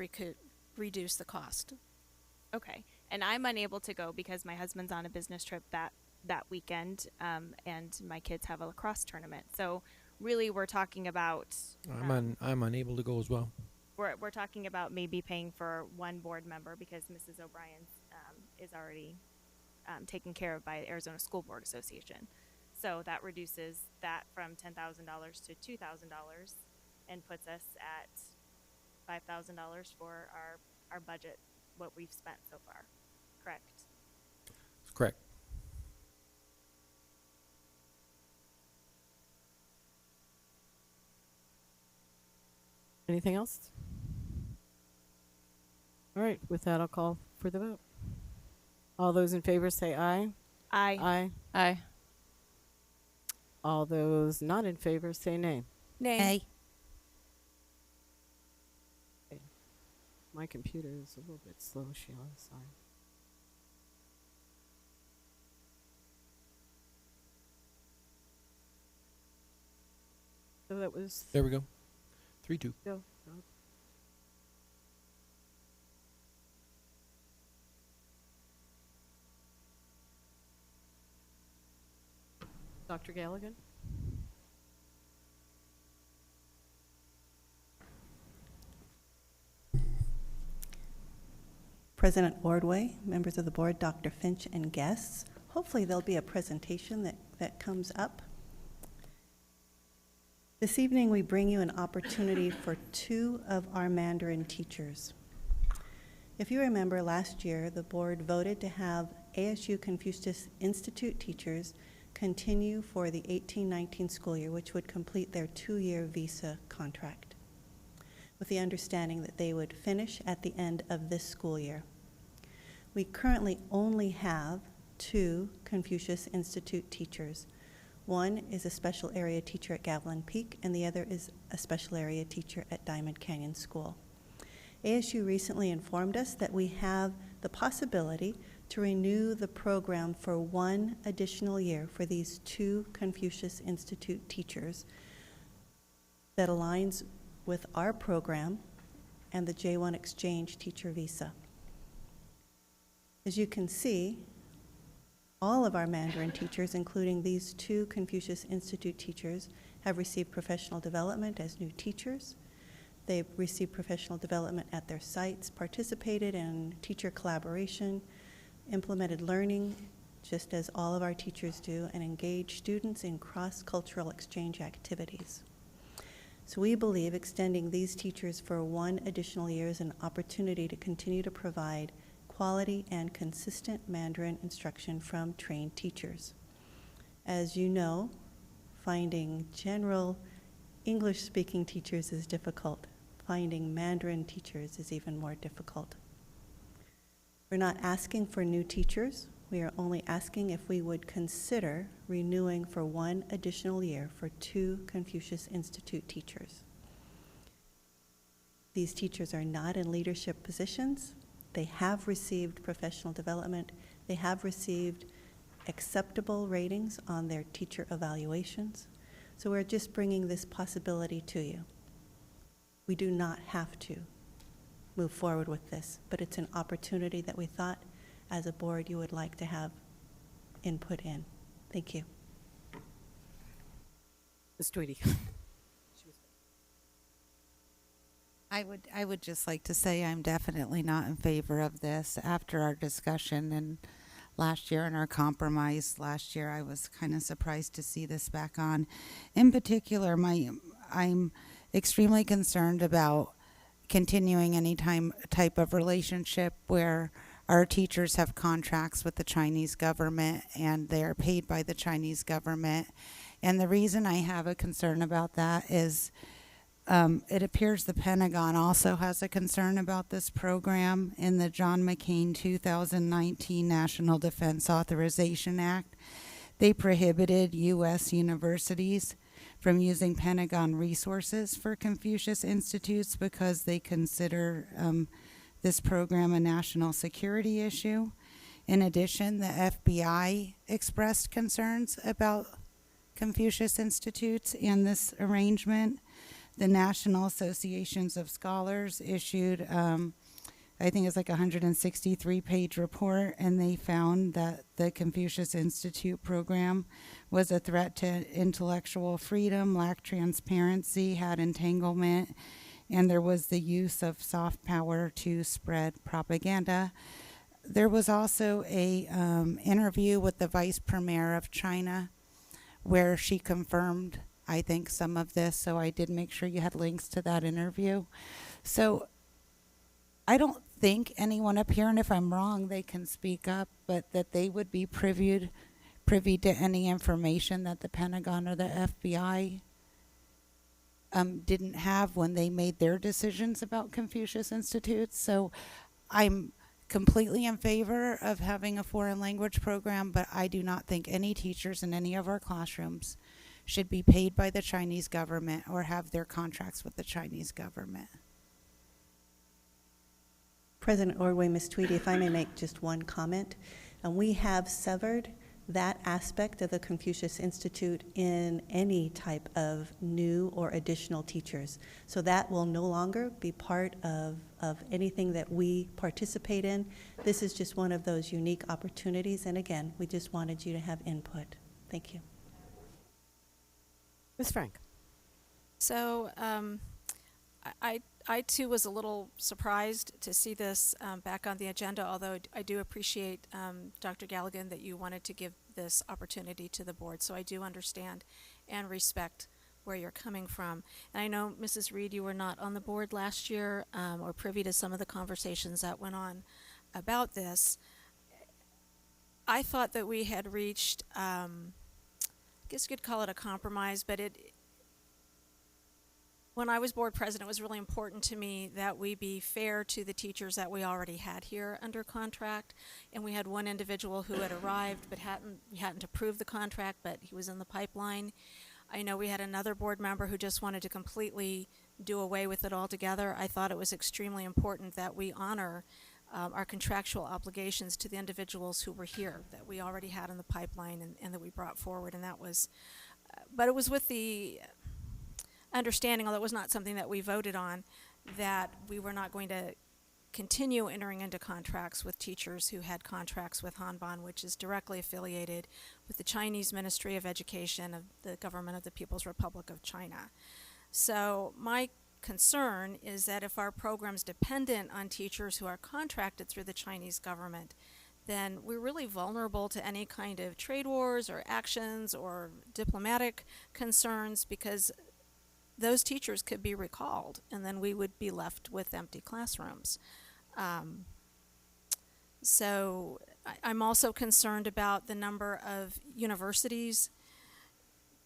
reduce the cost. Okay. And I'm unable to go because my husband's on a business trip that weekend, and my kids have a lacrosse tournament. So really we're talking about I'm unable to go as well. we're talking about maybe paying for one board member because Mrs. O'Brien is already taken care of by the Arizona School Board Association. So that reduces that from $10,000 to $2,000 and puts us at $5,000 for our budget, what we've spent so far. Correct? Correct. Anything else? All right, with that, I'll call for the vote. All those in favor say aye. Aye. Aye. Aye. All those not in favor say nay. Nay. My computer is a little bit slow, Sheila. Sorry. So that was There we go. 3-2. go. Dr. Galligan? President Ordway, members of the board, Dr. Finch, and guests. Hopefully there'll be a presentation that comes up. This evening we bring you an opportunity for 2 of our Mandarin teachers. If you remember, last year the board voted to have ASU Confucius Institute teachers continue for the 18-19 school year, which would complete their 2-year visa contract, with the understanding that they would finish at the end of this school year. We currently only have 2 Confucius Institute teachers. One is a special area teacher at Gavilan Peak, and the other is a special area teacher at Diamond Canyon School. ASU recently informed us that we have the possibility to renew the program for 1 additional year for these 2 Confucius Institute teachers that aligns with our program and the J1 Exchange teacher visa. As you can see, all of our Mandarin teachers, including these 2 Confucius Institute teachers, have received professional development as new teachers. They've received professional development at their sites, participated in teacher collaboration, implemented learning, just as all of our teachers do, and engaged students in cross-cultural exchange activities. So we believe extending these teachers for 1 additional year is an opportunity to continue to provide quality and consistent Mandarin instruction from trained teachers. As you know, finding general English-speaking teachers is difficult. Finding Mandarin teachers is even more difficult. We're not asking for new teachers. We are only asking if we would consider renewing for 1 additional year for 2 Confucius Institute teachers. These teachers are not in leadership positions. They have received professional development. They have received acceptable ratings on their teacher evaluations. So we're just bringing this possibility to you. We do not have to move forward with this, but it's an opportunity that we thought as a board you would like to have input in. Thank you. Ms. Tweedy. I would just like to say I'm definitely not in favor of this. After our discussion and last year and our compromise last year, I was kind of surprised to see this back on. In particular, I'm extremely concerned about continuing any type of relationship where our teachers have contracts with the Chinese government and they are paid by the Chinese government. And the reason I have a concern about that is it appears the Pentagon also has a concern about this program. In the John McCain 2019 National Defense Authorization Act, they prohibited U.S. universities from using Pentagon resources for Confucius Institutes because they consider this program a national security issue. In addition, the FBI expressed concerns about Confucius Institutes and this arrangement. The National Associations of Scholars issued I think it's like a 163-page report, and they found that the Confucius Institute program was a threat to intellectual freedom, lacked transparency, had entanglement, and there was the use of soft power to spread propaganda. There was also a interview with the Vice Premier of China where she confirmed, I think, some of this, so I did make sure you had links to that interview. So I don't think anyone up here, and if I'm wrong, they can speak up, but that they would be privy to any information that the Pentagon or the FBI didn't have when they made their decisions about Confucius Institutes. So I'm completely in favor of having a foreign language program, but I do not think any teachers in any of our classrooms should be paid by the Chinese government or have their contracts with the Chinese government. President Ordway, Ms. Tweedy, if I may make just one comment. We have severed that aspect of the Confucius Institute in any type of new or additional teachers. So that will no longer be part of anything that we participate in. This is just one of those unique opportunities, and again, we just wanted you to have input. Thank you. Ms. Frank. So I too was a little surprised to see this back on the agenda, although I do appreciate, Dr. Galligan, that you wanted to give this opportunity to the board. So I do understand and respect where you're coming from. And I know, Mrs. Reed, you were not on the board last year or privy to some of the conversations that went on about this. I thought that we had reached, I guess you could call it a compromise, but when I was board president, it was really important to me that we be fair to the teachers that we already had here under contract. And we had one individual who had arrived but hadn't approved the contract, but he was in the pipeline. I know we had another board member who just wanted to completely do away with it altogether. I thought it was extremely important that we honor our contractual obligations to the individuals who were here, that we already had in the pipeline and that we brought forward. And that was, but it was with the understanding, although it was not something that we voted on, that we were not going to continue entering into contracts with teachers who had contracts with Hanban, which is directly affiliated with the Chinese Ministry of Education of the Government of the People's Republic of China. So my concern is that if our program's dependent on teachers who are contracted through the Chinese government, then we're really vulnerable to any kind of trade wars or actions or diplomatic concerns, because those teachers could be recalled, and then we would be left with empty classrooms. So I'm also concerned about the number of universities,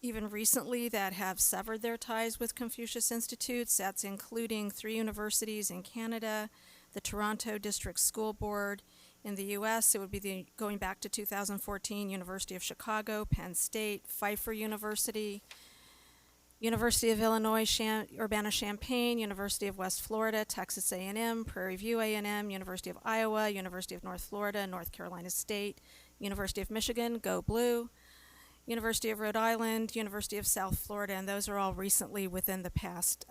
even recently, that have severed their ties with Confucius Institutes. That's including 3 universities in Canada, the Toronto District School Board. In the U.S., it would be going back to 2014, University of Chicago, Penn State, Pfeiffer University, University of Illinois, Urbana-Champaign, University of West Florida, Texas A&M, Prairie View A&M, University of Iowa, University of North Florida, North Carolina State, University of Michigan, Go Blue, University of Rhode Island, University of South Florida, and those are all recently within the past,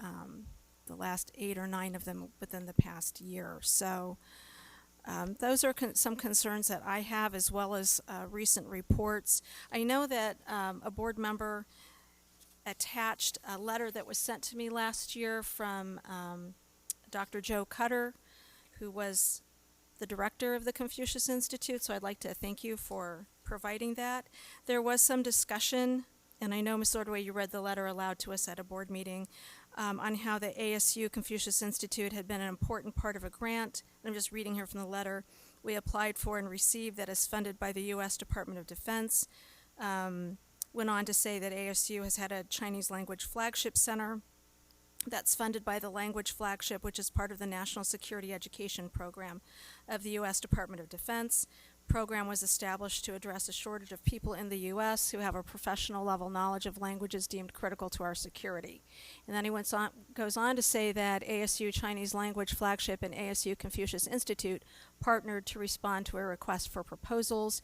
the last 8 or 9 of them within the past year. So those are some concerns that I have, as well as recent reports. I know that a board member attached a letter that was sent to me last year from Dr. Joe Cutter, who was the director of the Confucius Institute, so I'd like to thank you for providing that. There was some discussion, and I know, Ms. Ordway, you read the letter aloud to us at a board meeting, on how the ASU Confucius Institute had been an important part of a grant. I'm just reading here from the letter we applied for and received that is funded by the U.S. Department of Defense. Went on to say that ASU has had a Chinese language flagship center that's funded by the language flagship, which is part of the National Security Education Program of the U.S. Department of Defense. Program was established to address a shortage of people in the U.S. who have a professional level knowledge of languages deemed critical to our security. And then he goes on to say that ASU Chinese Language Flagship and ASU Confucius Institute partnered to respond to a request for proposals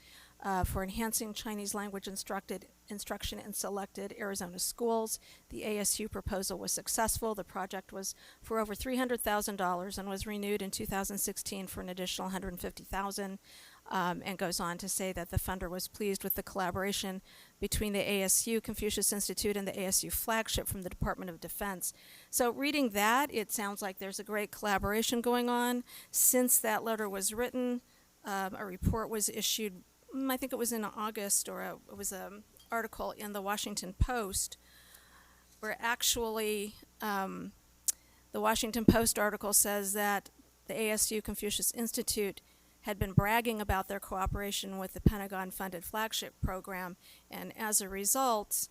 for enhancing Chinese language instruction in selected Arizona schools. The ASU proposal was successful. The project was for over $300,000 and was renewed in 2016 for an additional $150,000. And goes on to say that the funder was pleased with the collaboration between the ASU Confucius Institute and the ASU flagship from the Department of Defense. So reading that, it sounds like there's a great collaboration going on. Since that letter was written, a report was issued, I think it was in August, or it was an article in the Washington Post, where actually the Washington Post article says that the ASU Confucius Institute had been bragging about their cooperation with the Pentagon-funded flagship program, and as a result,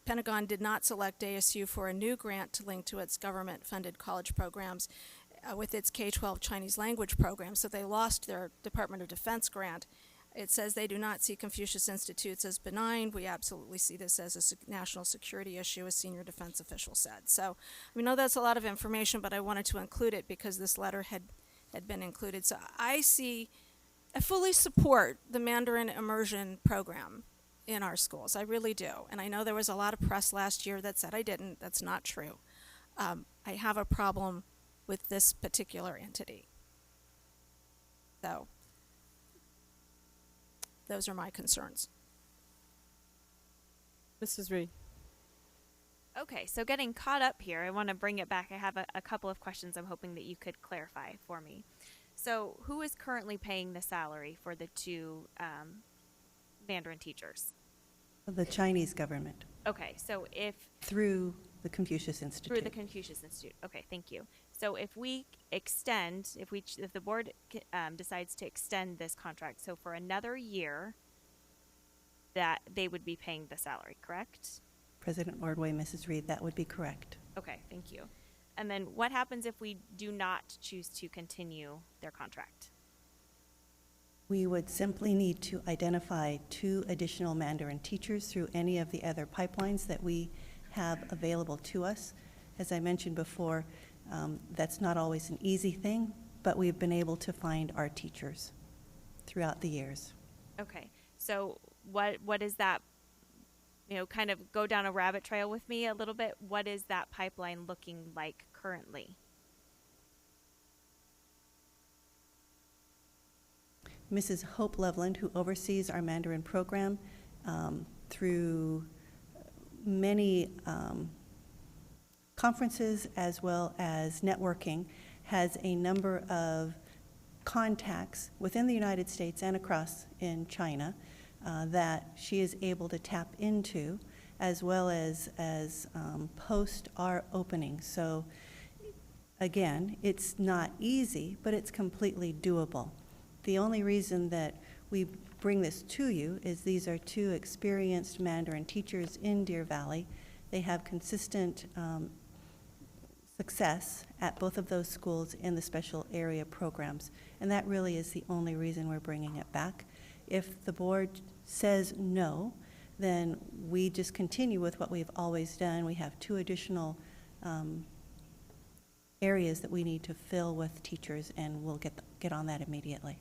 Pentagon did not select ASU for a new grant to link to its government-funded college programs with its K-12 Chinese language program, so they lost their Department of Defense grant. It says they do not see Confucius Institutes as benign. We absolutely see this as a national security issue, a senior defense official said. So we know that's a lot of information, but I wanted to include it because this letter had been included. So I fully support the Mandarin immersion program in our schools. I really do. And I know there was a lot of press last year that said I didn't. That's not true. I have a problem with this particular entity. So those are my concerns. Mrs. Reed. Okay, so getting caught up here, I want to bring it back. I have a couple of questions I'm hoping that you could clarify for me. So who is currently paying the salary for the two Mandarin teachers? The Chinese government. Okay, so if... Through the Confucius Institute. Through the Confucius Institute. Okay, thank you. So if we extend, if the board decides to extend this contract, so for another year, that they would be paying the salary, correct? President Ordway, Mrs. Reed, that would be correct. Okay, thank you. And then what happens if we do not choose to continue their contract? We would simply need to identify 2 additional Mandarin teachers through any of the other pipelines that we have available to us. As I mentioned before, that's not always an easy thing, but we've been able to find our teachers throughout the years. Okay, so what is that, kind of go down a rabbit trail with me a little bit. What is that pipeline looking like currently? Mrs. Hope Loveland, who oversees our Mandarin program through many conferences as well as networking, has a number of contacts within the United States and across in China that she is able to tap into, as well as post our openings. So again, it's not easy, but it's completely doable. The only reason that we bring this to you is these are 2 experienced Mandarin teachers in Deer Valley. They have consistent success at both of those schools in the special area programs, and that really is the only reason we're bringing it back. If the board says no, then we just continue with what we've always done. We have 2 additional areas that we need to fill with teachers, and we'll get on that immediately.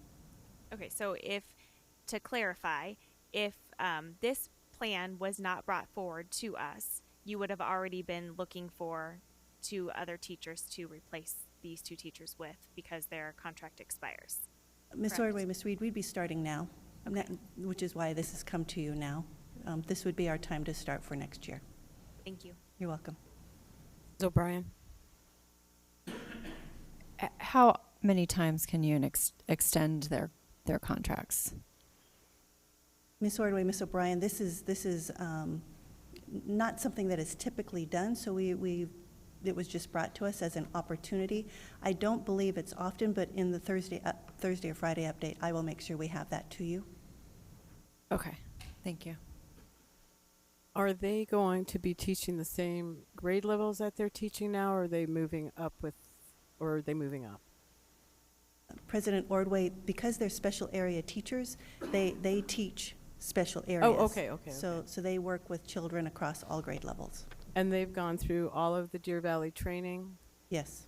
Okay, so to clarify, if this plan was not brought forward to us, you would have already been looking for 2 other teachers to replace these 2 teachers with because their contract expires. Ms. Correct. Ordway, Ms. Reed, we'd be starting now, Okay. which is why this has come to you now. This would be our time to start for next year. Thank you. You're welcome. Ms. O'Brien. How many times can you extend their contracts? Ms. Ordway, Ms. O'Brien, this is not something that is typically done, so it was just brought to us as an opportunity. I don't believe it's often, but in the Thursday or Friday update, I will make sure we have that to you. Okay, thank you. Are they going to be teaching the same grade levels that they're teaching now, or are they moving up? President Ordway, because they're special area teachers, they teach special areas. Oh, okay. So they work with children across all grade levels. And they've gone through all of the Deer Valley training? Yes.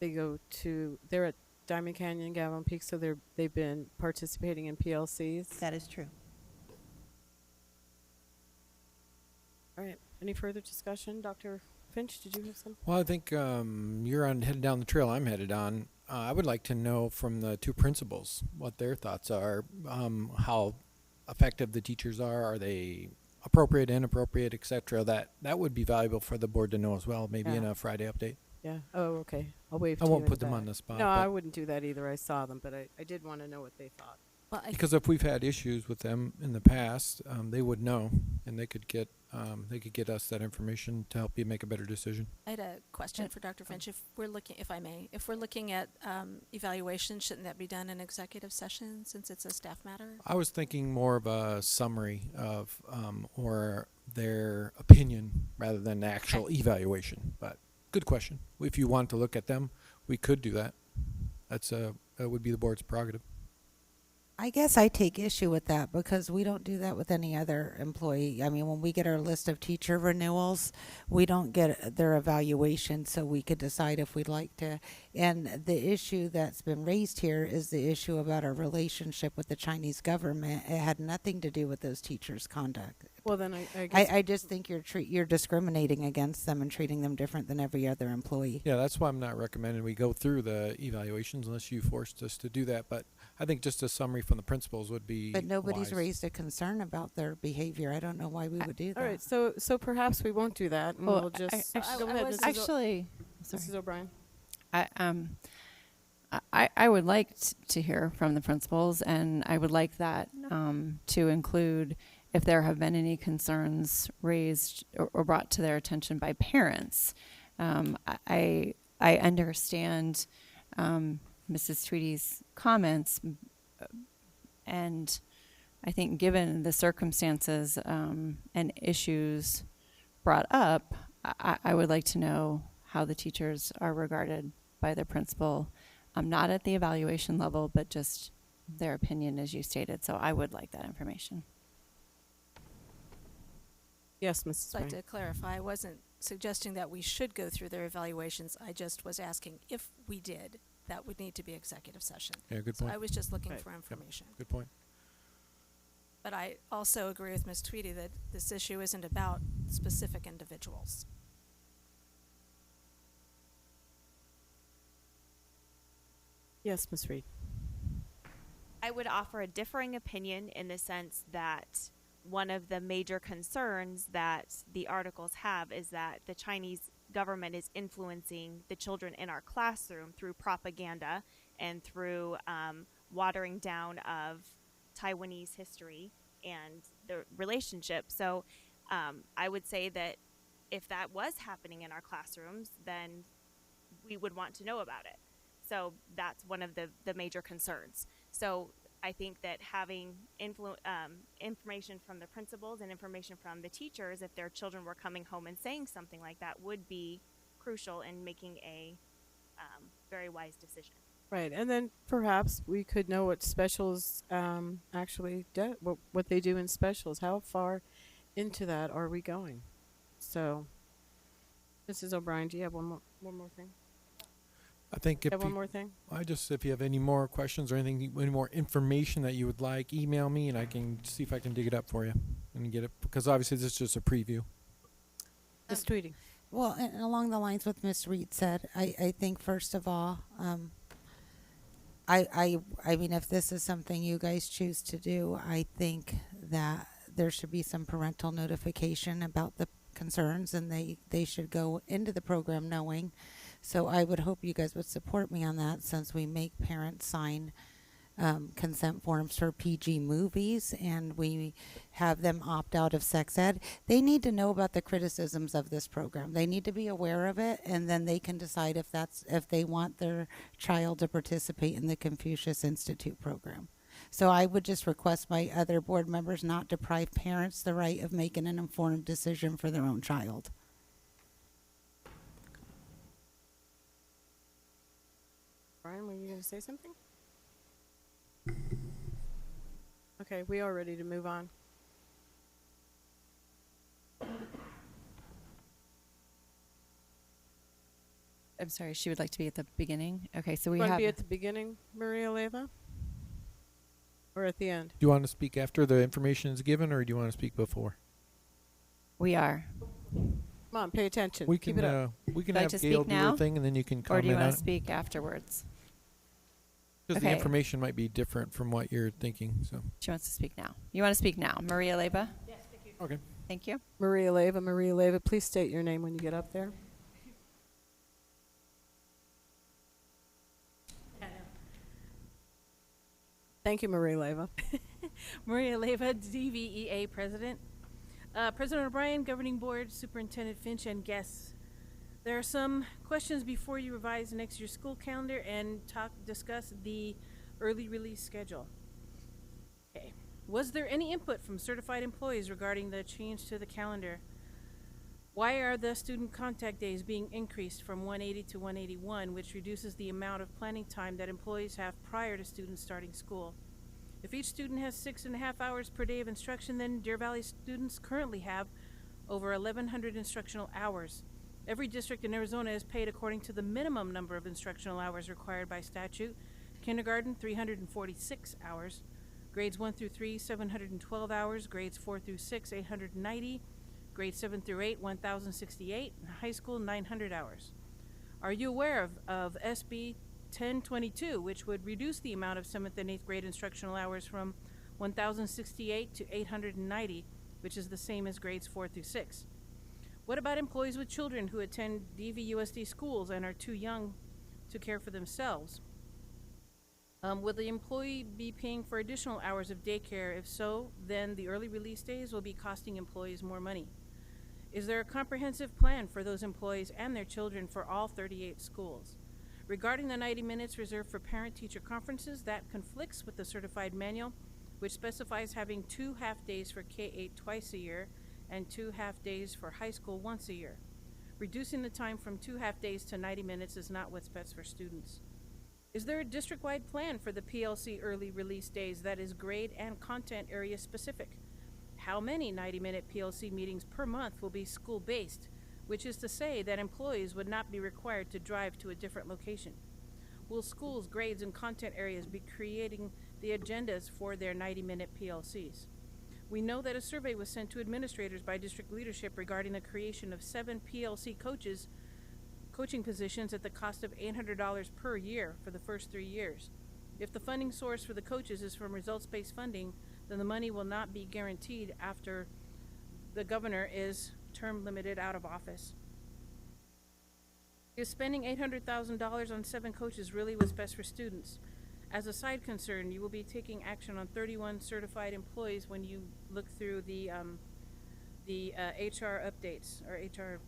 They're at Diamond Canyon, Gavilan Peak, so they've been participating in PLCs. That is true. All right. Any further discussion? Dr. Finch, did you have something? Well, I think you're headed down the trail I'm headed on. I would like to know from the two principals what their thoughts are, how effective the teachers are. Are they appropriate, inappropriate, etc.? That would be valuable for the board to know as well, maybe in Yeah. a Friday update. Yeah. Oh, okay. I'll wave I to won't you in put them back. on the spot. No, but- I wouldn't do that either. I saw them, but I did want to know what they thought. Well, Because if we've had issues with them in the past, they would know, and they could get us that information to help you make a better decision. I had a question for Dr. Finch. If we're looking at evaluation, shouldn't that be done in executive session since it's a staff matter? I was thinking more of a summary of or their opinion rather than the actual evaluation. But good question. If you want to look at them, we could do that. That would be the board's prerogative. I guess I take issue with that because we don't do that with any other employee. I mean, when we get our list of teacher renewals, we don't get their evaluation, so we could decide if we'd like to. And the issue that's been raised here is the issue about our relationship with the Chinese government. It had nothing to do with those teachers' conduct. Well, then I guess I just think you're discriminating against them and treating them different than every other employee. Yeah, that's why I'm not recommending we go through the evaluations unless you forced us to do that. But I think just a summary from the principals would be But nobody's wise. raised a concern about their behavior. I don't know why we would do that. all right. So perhaps we won't do that, and Well, we'll just I- go ahead, was- Mrs. Actually, sorry. Mrs. O'Brien. I would like to hear from the principals, and I would like that to include if there have been any concerns raised or brought to their attention by parents. I understand Mrs. Tweedy's comments, and I think given the circumstances and issues brought up, I would like to know how the teachers are regarded by the principal, not at the evaluation level, but just their opinion, as you stated. So I would like that information. Yes, Mrs. I'd like O'Brien. to clarify, I wasn't suggesting that we should go through their evaluations. I just was asking if we did, that would need to be executive session. Yeah, good So point. I was just looking Right. for information. Good point. But I also agree with Ms. Tweedy that this issue isn't about specific individuals. Yes, Ms. Reed. I would offer a differing opinion in the sense that one of the major concerns that the articles have is that the Chinese government is influencing the children in our classroom through propaganda and through watering down of Taiwanese history and the relationship. So I would say that if that was happening in our classrooms, then we would want to know about it. So that's one of the major concerns. So I think that having information from the principals and information from the teachers, if their children were coming home and saying something like that, would be crucial in making a very wise decision. Right, and then perhaps we could know what specials actually do, what they do in specials. How far into that are we going? So, Mrs. O'Brien, do you have one more thing? I think if Have one you- more thing? if you have any more questions or anything, any more information that you would like, email me and I can see if I can dig it up for you and get it, because obviously this is just a preview. Ms. Tweedy. Well, and along the lines what Ms. Reed said, I think first of all, I mean, if this is something you guys choose to do, I think that there should be some parental notification about the concerns, and they should go into the program knowing. So I would hope you guys would support me on that, since we make parents sign consent forms for PG movies, and we have them opt out of sex ed. They need to know about the criticisms of this program. They need to be aware of it, and then they can decide if they want their child to participate in the Confucius Institute program. So I would just request my other board members not deprive parents the right of making an informed decision for their own child. Brian, were you going to say something? Okay, we are ready to move on. I'm sorry, she would like to be at the beginning. Okay, so we Want to have. be at the beginning, Maria Leyva? Or at the end? Do you want to speak after the information is given, or do you want to speak before? We are. Come on, pay attention. We Keep can it up. we can Would you like have to Gail speak do now? her thing, and then you can Or do comment you on want it. to speak afterwards? Because the Okay. information might be different from what you're thinking. So She wants to speak now. You want to speak now. Maria Leyva? okay. Thank you. Maria Leyva, please state your name when you get up there. Thank you, Maria Leyva. Maria Leyva, DVEA President. President O'Brien, Governing Board, Superintendent Finch, and guests. There are some questions before you revise next year's school calendar and discuss the early release schedule. Okay. Was there any input from certified employees regarding the change to the calendar? Why are the student contact days being increased from 180 to 181, which reduces the amount of planning time that employees have prior to students starting school? If each student has 6.5 hours per day of instruction, then Deer Valley students currently have over 1,100 instructional hours. Every district in Arizona is paid according to the minimum number of instructional hours required by statute. Kindergarten, 346 hours. Grades 1 through 3, 712 hours. Grades 4 through 6, 890. Grades 7 through 8, 1,068. And high school, 900 hours. Are you aware of SB 1022, which would reduce the amount of 7th and 8th grade instructional hours from 1,068 to 890, which is the same as grades 4 through 6? What about employees with children who attend DVUSD schools and are too young to care for themselves? Will the employee be paying for additional hours of daycare? If so, then the early release days will be costing employees more money. Is there a comprehensive plan for those employees and their children for all 38 schools? Regarding the 90 minutes reserved for parent-teacher conferences, that conflicts with the certified manual, which specifies having 2 half-days for K-8 twice a year and 2 half-days for high school once a year. Reducing the time from 2 half-days to 90 minutes is not what's best for students. Is there a district-wide plan for the PLC early release days that is grade and content area specific? How many 90-minute PLC meetings per month will be school-based, which is to say that employees would not be required to drive to a different location? Will schools, grades, and content areas be creating the agendas for their 90-minute PLCs? We know that a survey was sent to administrators by district leadership regarding the creation of 7 PLC coaching positions at the cost of $800 per year for the first 3 years. If the funding source for the coaches is from results-based funding, then the money will not be guaranteed after the governor is term limited out of office. Is spending $800,000 on 7 coaches really what's best for students? As a side concern, you will be taking action on 31 certified employees when you look through the HR updates or HR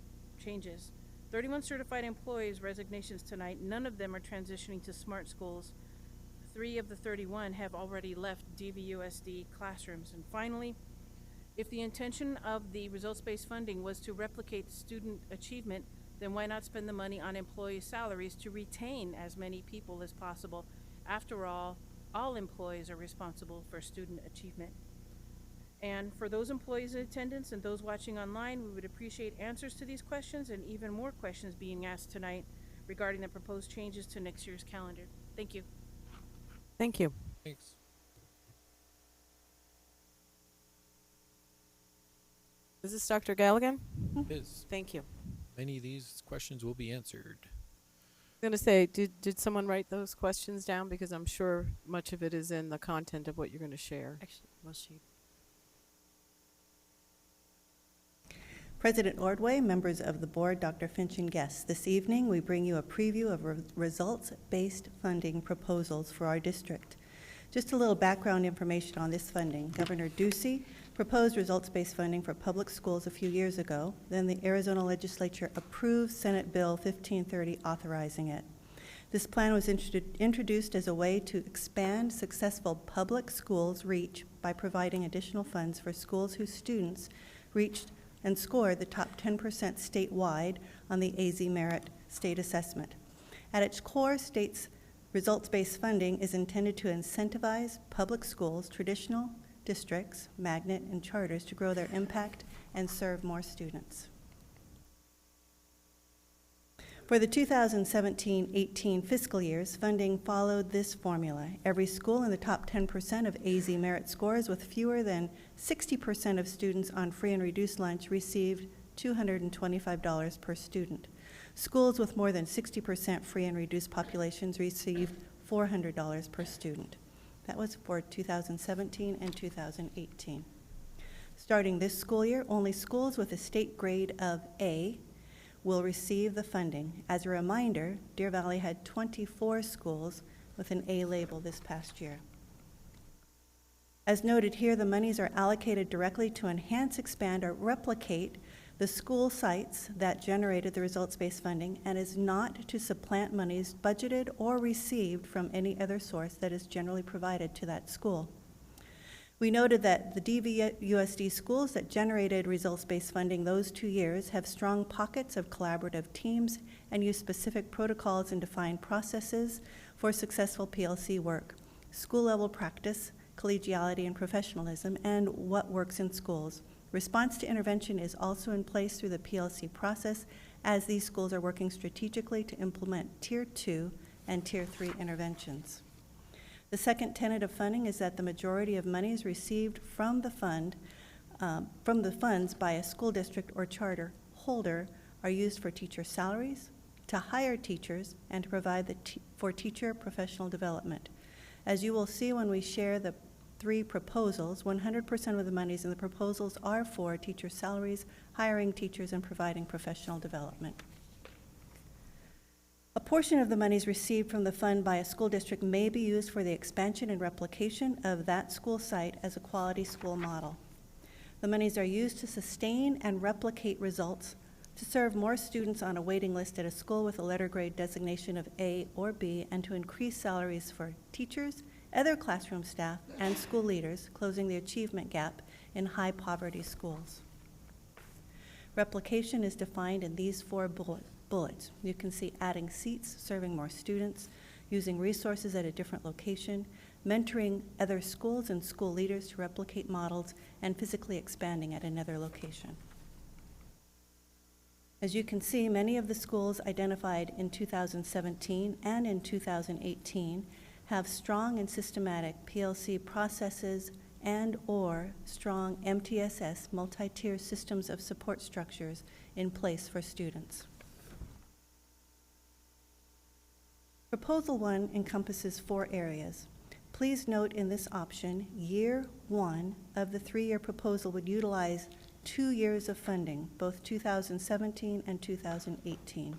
changes. 31 certified employees' resignations tonight. None of them are transitioning to smart schools. 3 of the 31 have already left DVUSD classrooms. And finally, if the intention of the results-based funding was to replicate student achievement, then why not spend the money on employee salaries to retain as many people as possible? After all employees are responsible for student achievement. And for those employees in attendance and those watching online, we would appreciate answers to these questions and even more questions being asked tonight regarding the proposed changes to next year's calendar. Thank you. Thank you. Thanks. Is this Dr. Galligan? It is. Thank you. Many of these questions will be answered. I'm going to say, did someone write those questions down? Because I'm sure much of it is in the content of what you're going to share. Actually, well, she. President Ordway, members of the board, Dr. Finch, and guests, this evening we bring you a preview of results-based funding proposals for our district. Just a little background information on this funding. Governor Ducey proposed results-based funding for public schools a few years ago. Then the Arizona legislature approved Senate Bill 1530 authorizing it. This plan was introduced as a way to expand successful public schools' reach by providing additional funds for schools whose students reached and scored the top 10% statewide on the AZ Merit State Assessment. At its core, states' results-based funding is intended to incentivize public schools, traditional districts, magnet, and charters to grow their impact and serve more students. For the 2017-18 fiscal years, funding followed this formula. Every school in the top 10% of AZ merit scores with fewer than 60% of students on free and reduced lunch received $225 per student. Schools with more than 60% free and reduced populations received $400 per student. That was for 2017 and 2018. Starting this school year, only schools with a state grade of A will receive the funding. As a reminder, Deer Valley had 24 schools with an A label this past year. As noted here, the monies are allocated directly to enhance, expand, or replicate the school sites that generated the results-based funding and is not to supplant monies budgeted or received from any other source that is generally provided to that school. We noted that the DVUSD schools that generated results-based funding those 2 years have strong pockets of collaborative teams and use specific protocols and defined processes for successful PLC work, school-level practice, collegiality and professionalism, and what works in schools. Response to intervention is also in place through the PLC process as these schools are working strategically to implement Tier 2 and Tier 3 interventions. The second tenet of funding is that the majority of monies received from the funds by a school district or charter holder are used for teacher salaries, to hire teachers, and to provide for teacher professional development. As you will see when we share the 3 proposals, 100% of the monies in the proposals are for teacher salaries, hiring teachers, and providing professional development. A portion of the monies received from the fund by a school district may be used for the expansion and replication of that school site as a quality school model. The monies are used to sustain and replicate results to serve more students on a waiting list at a school with a letter grade designation of A or B, and to increase salaries for teachers, other classroom staff, and school leaders, closing the achievement gap in high poverty schools. Replication is defined in these 4 bullets. You can see adding seats, serving more students, using resources at a different location, mentoring other schools and school leaders to replicate models, and physically expanding at another location. As you can see, many of the schools identified in 2017 and in 2018 have strong and systematic PLC processes and/or strong MTSS, multi-tier systems of support structures in place for students. Proposal 1 encompasses 4 areas. Please note in this option, year 1 of the 3-year proposal would utilize 2 years of funding, both 2017 and 2018.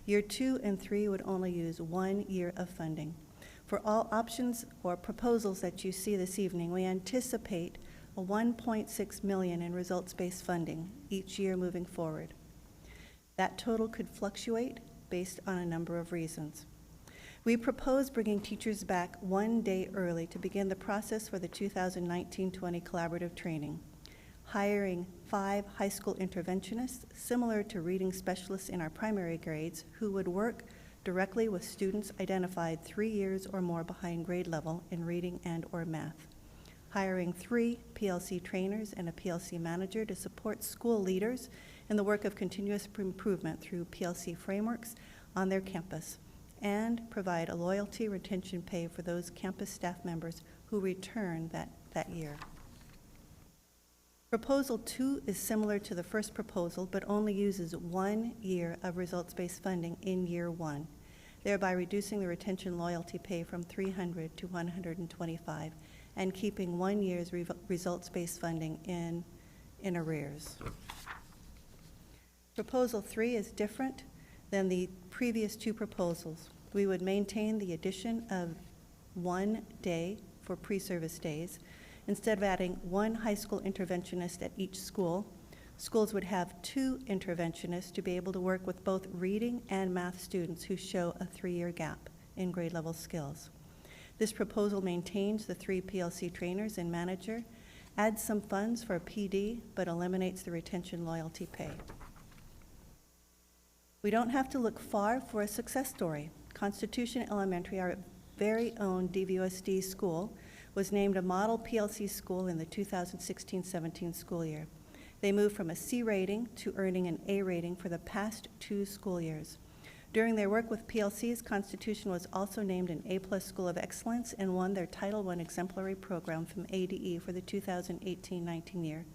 Year 2 and 3 would only use 1 year of funding. For all options or proposals that you see this evening, we anticipate a $1.6 million in results-based funding each year moving forward. That total could fluctuate based on a number of reasons. We propose bringing teachers back 1 day early to begin the process for the 2019-20 collaborative training, hiring 5 high school interventionists similar to reading specialists in our primary grades who would work directly with students identified 3 years or more behind grade level in reading and/or math, hiring 3 PLC trainers and a PLC manager to support school leaders in the work of continuous improvement through PLC frameworks on their campus, and provide a loyalty retention pay for those campus staff members who return that year. Proposal 2 is similar to the first proposal, but only uses 1 year of results-based funding in year 1, thereby reducing the retention loyalty pay from $300 to $125, and keeping 1 year's results-based funding in arrears. Proposal 3 is different than the previous 2 proposals. We would maintain the addition of 1 day for pre-service days. Instead of adding 1 high school interventionist at each school, schools would have 2 interventionists to be able to work with both reading and math students who show a 3-year gap in grade level skills. This proposal maintains the 3 PLC trainers and manager, adds some funds for PD, but eliminates the retention loyalty pay. We don't have to look far for a success story. Constitution Elementary, our very own DVUSD school, was named a model PLC school in the 2016-17 school year. They moved from a C rating to earning an A rating for the past 2 school years. During their work with PLCs, Constitution was also named an A+ School of Excellence and won their Title I Exemplary Program from ADE for the 2018-19 year.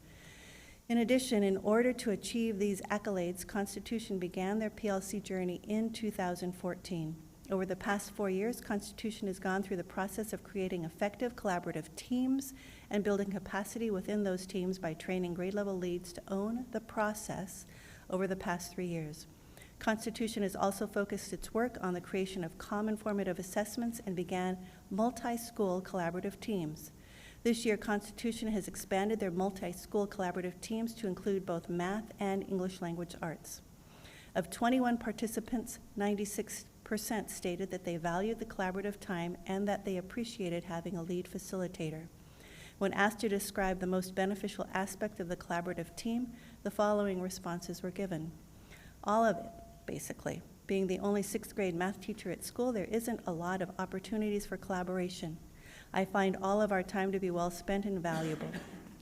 In addition, in order to achieve these accolades, Constitution began their PLC journey in 2014. Over the past 4 years, Constitution has gone through the process of creating effective collaborative teams and building capacity within those teams by training grade level leads to own the process over the past 3 years. Constitution has also focused its work on the creation of common formative assessments and began multi-school collaborative teams. This year, Constitution has expanded their multi-school collaborative teams to include both math and English language arts. Of 21 participants, 96% stated that they valued the collaborative time and that they appreciated having a lead facilitator. When asked to describe the most beneficial aspect of the collaborative team, the following responses were given. All of it, basically. Being the only 6th grade math teacher at school, there isn't a lot of opportunities for collaboration. I find all of our time to be well spent and valuable.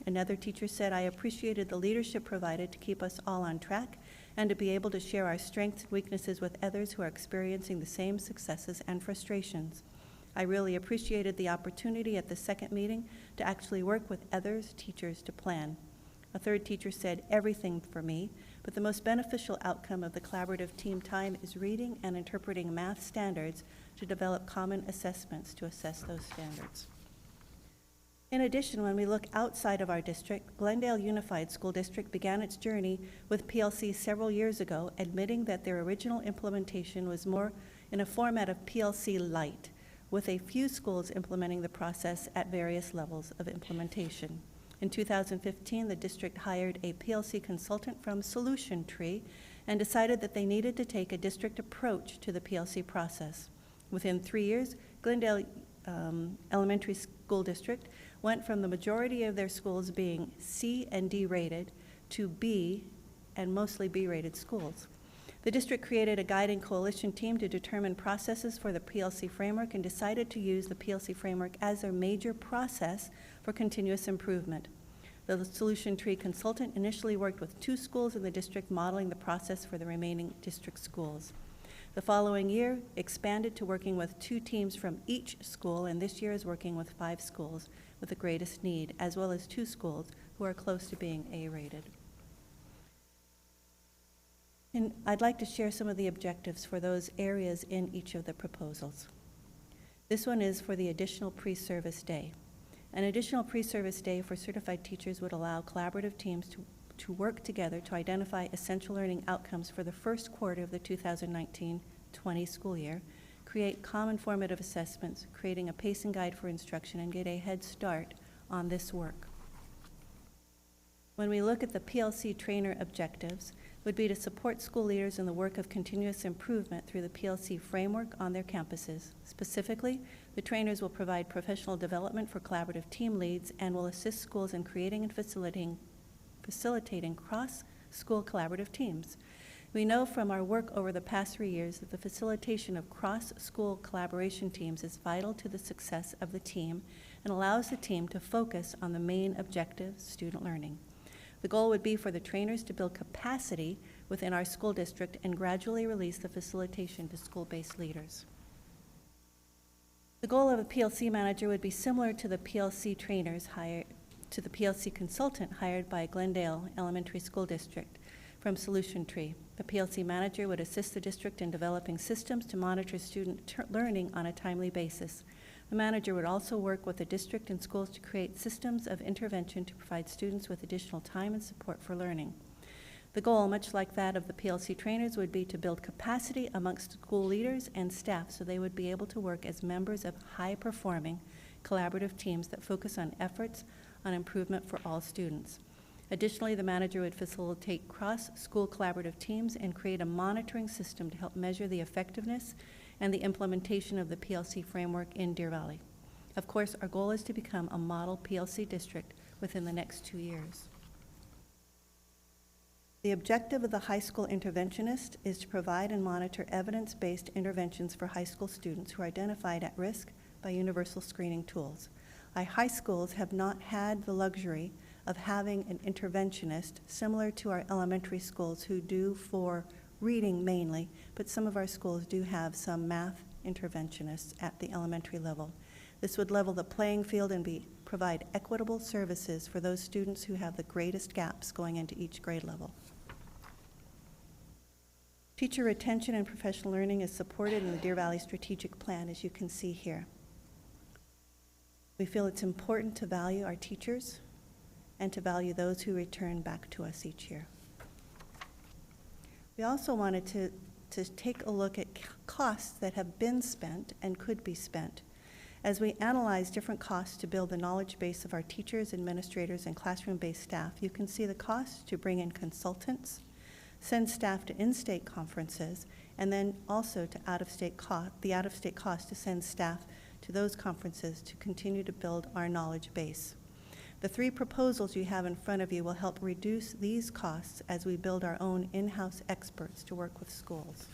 Another teacher said, I appreciated the leadership provided to keep us all on track and to be able to share our strengths and weaknesses with others who are experiencing the same successes and frustrations. I really appreciated the opportunity at the second meeting to actually work with others, teachers, to plan. A third teacher said, everything for me, but the most beneficial outcome of the collaborative team time is reading and interpreting math standards to develop common assessments to assess those standards. In addition, when we look outside of our district, Glendale Unified School District began its journey with PLC several years ago, admitting that their original implementation was more in a format of PLC light, with a few schools implementing the process at various levels of implementation. In 2015, the district hired a PLC consultant from Solution Tree and decided that they needed to take a district approach to the PLC process. Within 3 years, Glendale Elementary School District went from the majority of their schools being C and D rated to B and mostly B rated schools. The district created a guiding coalition team to determine processes for the PLC framework and decided to use the PLC framework as their major process for continuous improvement. The Solution Tree consultant initially worked with 2 schools in the district, modeling the process for the remaining district schools. The following year, expanded to working with 2 teams from each school, and this year is working with 5 schools with the greatest need, as well as 2 schools who are close to being A-rated. And I'd like to share some of the objectives for those areas in each of the proposals. This one is for the additional pre-service day. An additional pre-service day for certified teachers would allow collaborative teams to work together to identify essential learning outcomes for the first quarter of the 2019-20 school year, create common formative assessments, creating a pacing guide for instruction, and get a head start on this work. When we look at the PLC trainer objectives, would be to support school leaders in the work of continuous improvement through the PLC framework on their campuses. Specifically, the trainers will provide professional development for collaborative team leads and will assist schools in creating and facilitating cross-school collaborative teams. We know from our work over the past 3 years that the facilitation of cross-school collaboration teams is vital to the success of the team and allows the team to focus on the main objective, student learning. The goal would be for the trainers to build capacity within our school district and gradually release the facilitation to school-based leaders. The goal of a PLC manager would be similar to the PLC trainers to the PLC consultant hired by Glendale Elementary School District from Solution Tree. The PLC manager would assist the district in developing systems to monitor student learning on a timely basis. The manager would also work with the district and schools to create systems of intervention to provide students with additional time and support for learning. The goal, much like that of the PLC trainers, would be to build capacity amongst school leaders and staff so they would be able to work as members of high-performing collaborative teams that focus on efforts on improvement for all students. Additionally, the manager would facilitate cross-school collaborative teams and create a monitoring system to help measure the effectiveness and the implementation of the PLC framework in Deer Valley. Of course, our goal is to become a model PLC district within the next 2 years. The objective of the high school interventionist is to provide and monitor evidence-based interventions for high school students who are identified at risk by universal screening tools. Our high schools have not had the luxury of having an interventionist similar to our elementary schools who do for reading mainly, but some of our schools do have some math interventionists at the elementary level. This would level the playing field and provide equitable services for those students who have the greatest gaps going into each grade level. Teacher retention and professional learning is supported in the Deer Valley Strategic Plan, as you can see here. We feel it's important to value our teachers and to value those who return back to us each year. We also wanted to take a look at costs that have been spent and could be spent. As we analyze different costs to build the knowledge base of our teachers, administrators, and classroom-based staff, you can see the costs to bring in consultants, send staff to in-state conferences, and then also to out-of-state cost to send staff to those conferences to continue to build our knowledge base. The three proposals you have in front of you will help reduce these costs as we build our own in-house experts to work with schools.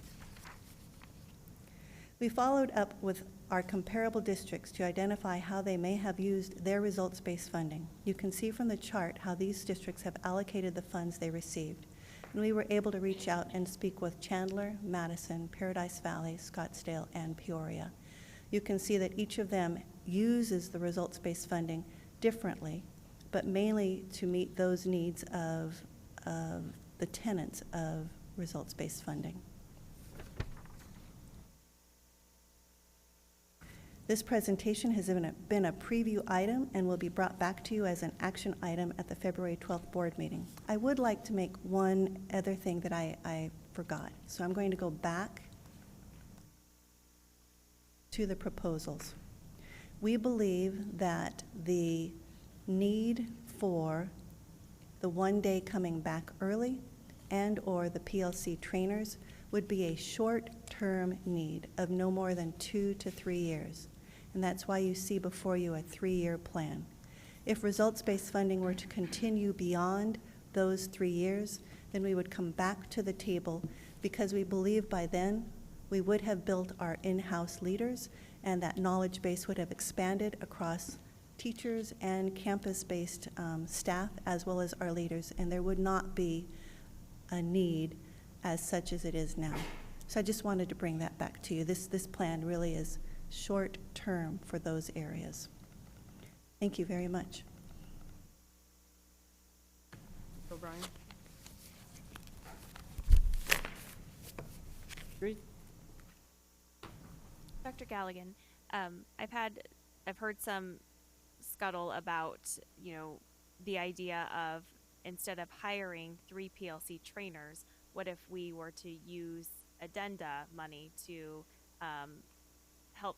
We followed up with our comparable districts to identify how they may have used their results-based funding. You can see from the chart how these districts have allocated the funds they received. And we were able to reach out and speak with Chandler, Madison, Paradise Valley, Scottsdale, and Peoria. You can see that each of them uses the results-based funding differently, but mainly to meet those needs of the tenets of results-based funding. This presentation has been a preview item and will be brought back to you as an action item at the February 12th board meeting. I would like to make one other thing that I forgot. So I'm going to go back to the proposals. We believe that the need for the one day coming back early and or the PLC trainers would be a short-term need of no more than 2 to 3 years. And that's why you see before you a 3-year plan. If results-based funding were to continue beyond those 3 years, then we would come back to the table because we believe by then we would have built our in-house leaders and that knowledge base would have expanded across teachers and campus-based staff as well as our leaders, and there would not be a need as such as it is now. So I just wanted to bring that back to you. This plan really is short term for those areas. Thank you very much. O'Brien. Reed. Dr. Galligan, I've heard some scuttle about, the idea of instead of hiring 3 PLC trainers, what if we were to use addenda money to help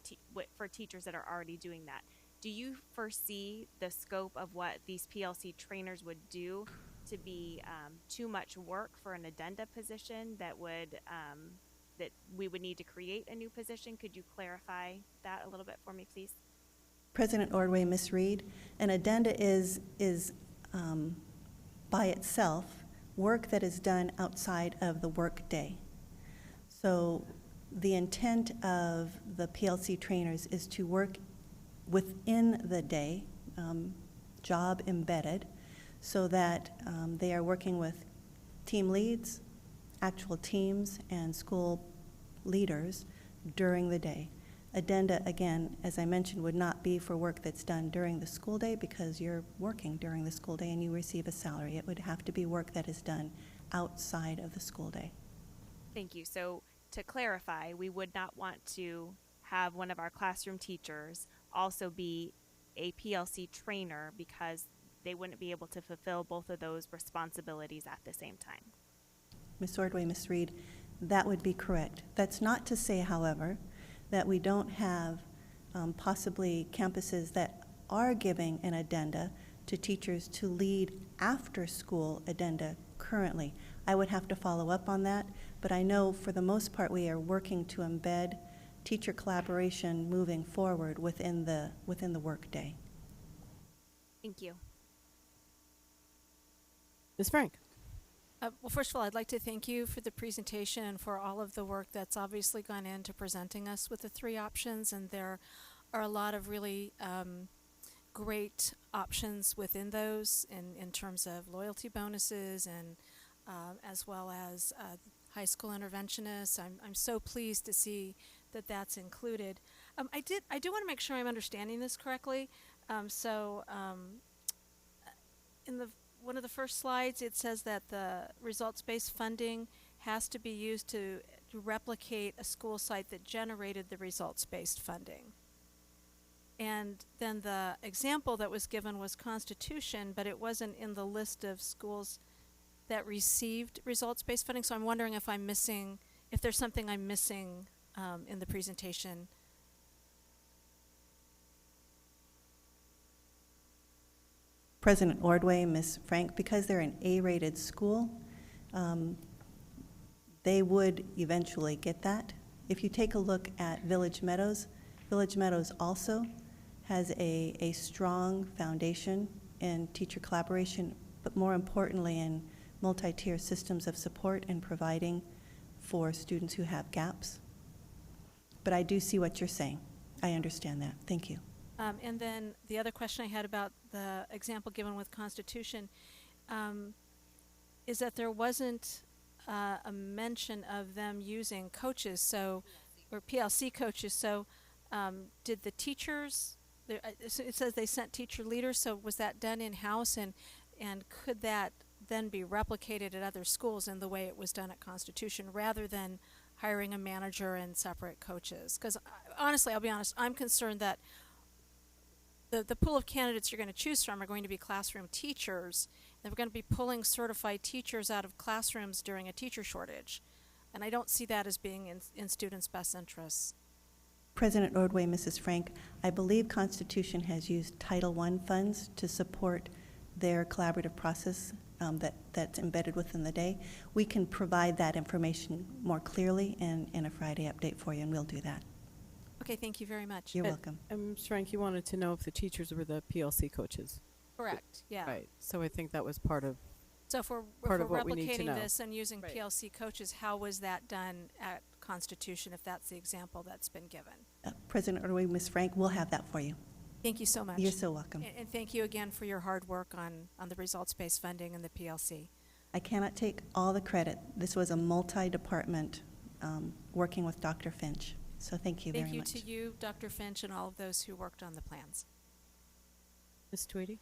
for teachers that are already doing that? Do you foresee the scope of what these PLC trainers would do to be too much work for an addenda position that we would need to create a new position? Could you clarify that a little bit for me, please? President Ordway, Ms. Reed, an addenda is by itself work that is done outside of the work day. So the intent of the PLC trainers is to work within the day, job embedded, so that they are working with team leads, actual teams, and school leaders during the day. Addenda, again, as I mentioned, would not be for work that's done during the school day because you're working during the school day and you receive a salary. It would have to be work that is done outside of the school day. Thank you. So to clarify, we would not want to have one of our classroom teachers also be a PLC trainer because they wouldn't be able to fulfill both of those responsibilities at the same time. Ms. Ordway, Ms. Reed, that would be correct. That's not to say, however, that we don't have possibly campuses that are giving an addenda to teachers to lead after school addenda currently. I would have to follow up on that, but I know for the most part we are working to embed teacher collaboration moving forward within the workday. Thank you. Ms. Frank. Well, first of all, I'd like to thank you for the presentation and for all of the work that's obviously gone into presenting us with the 3 options. And there are a lot of really great options within those in terms of loyalty bonuses and as well as high school interventionists. I'm so pleased to see that that's included. I do want to make sure I'm understanding this correctly. In one of the first slides, it says that the results-based funding has to be used to replicate a school site that generated the results-based funding. And then the example that was given was Constitution, but it wasn't in the list of schools that received results-based funding. So I'm wondering if if there's something I'm missing in the presentation. President Ordway, Ms. Frank, because they're an A-rated school, they would eventually get that. If you take a look at Village Meadows also has a strong foundation in teacher collaboration, but more importantly in multi-tier systems of support and providing for students who have gaps. But I do see what you're saying. I understand that. Thank you. And then the other question I had about the example given with Constitution is that there wasn't a mention of them using coaches, or PLC coaches. So did the teachers, it says they sent teacher leaders, so was that done in-house, and could that then be replicated at other schools in the way it was done at Constitution, rather than hiring a manager and separate coaches? Because honestly, I'll be honest, I'm concerned that the pool of candidates you're going to choose from are going to be classroom teachers, and we're going to be pulling certified teachers out of classrooms during a teacher shortage. And I don't see that as being in students' best interests. President Ordway, Mrs. Frank, I believe Constitution has used Title I funds to support their collaborative process that's embedded within the day. We can provide that information more clearly in a Friday update for you, and we'll do that. Okay, thank you very much. You're welcome. Ms. Frank, you wanted to know if the teachers were the PLC coaches. Correct, yeah. Right. So I think that was part of So if we're what we need to replicating know. this and using Right. PLC coaches, how was that done at Constitution, if that's the example that's been given? President Ordway, Ms. Frank, we'll have that for you. Thank you so much. You're so welcome. And thank you again for your hard work on the results-based funding and the PLC. I cannot take all the credit. This was a multi-department working with Dr. Finch. So thank you very much. Thank you to you, Dr. Finch, and all of those who worked on the plans. Ms. Tweedy?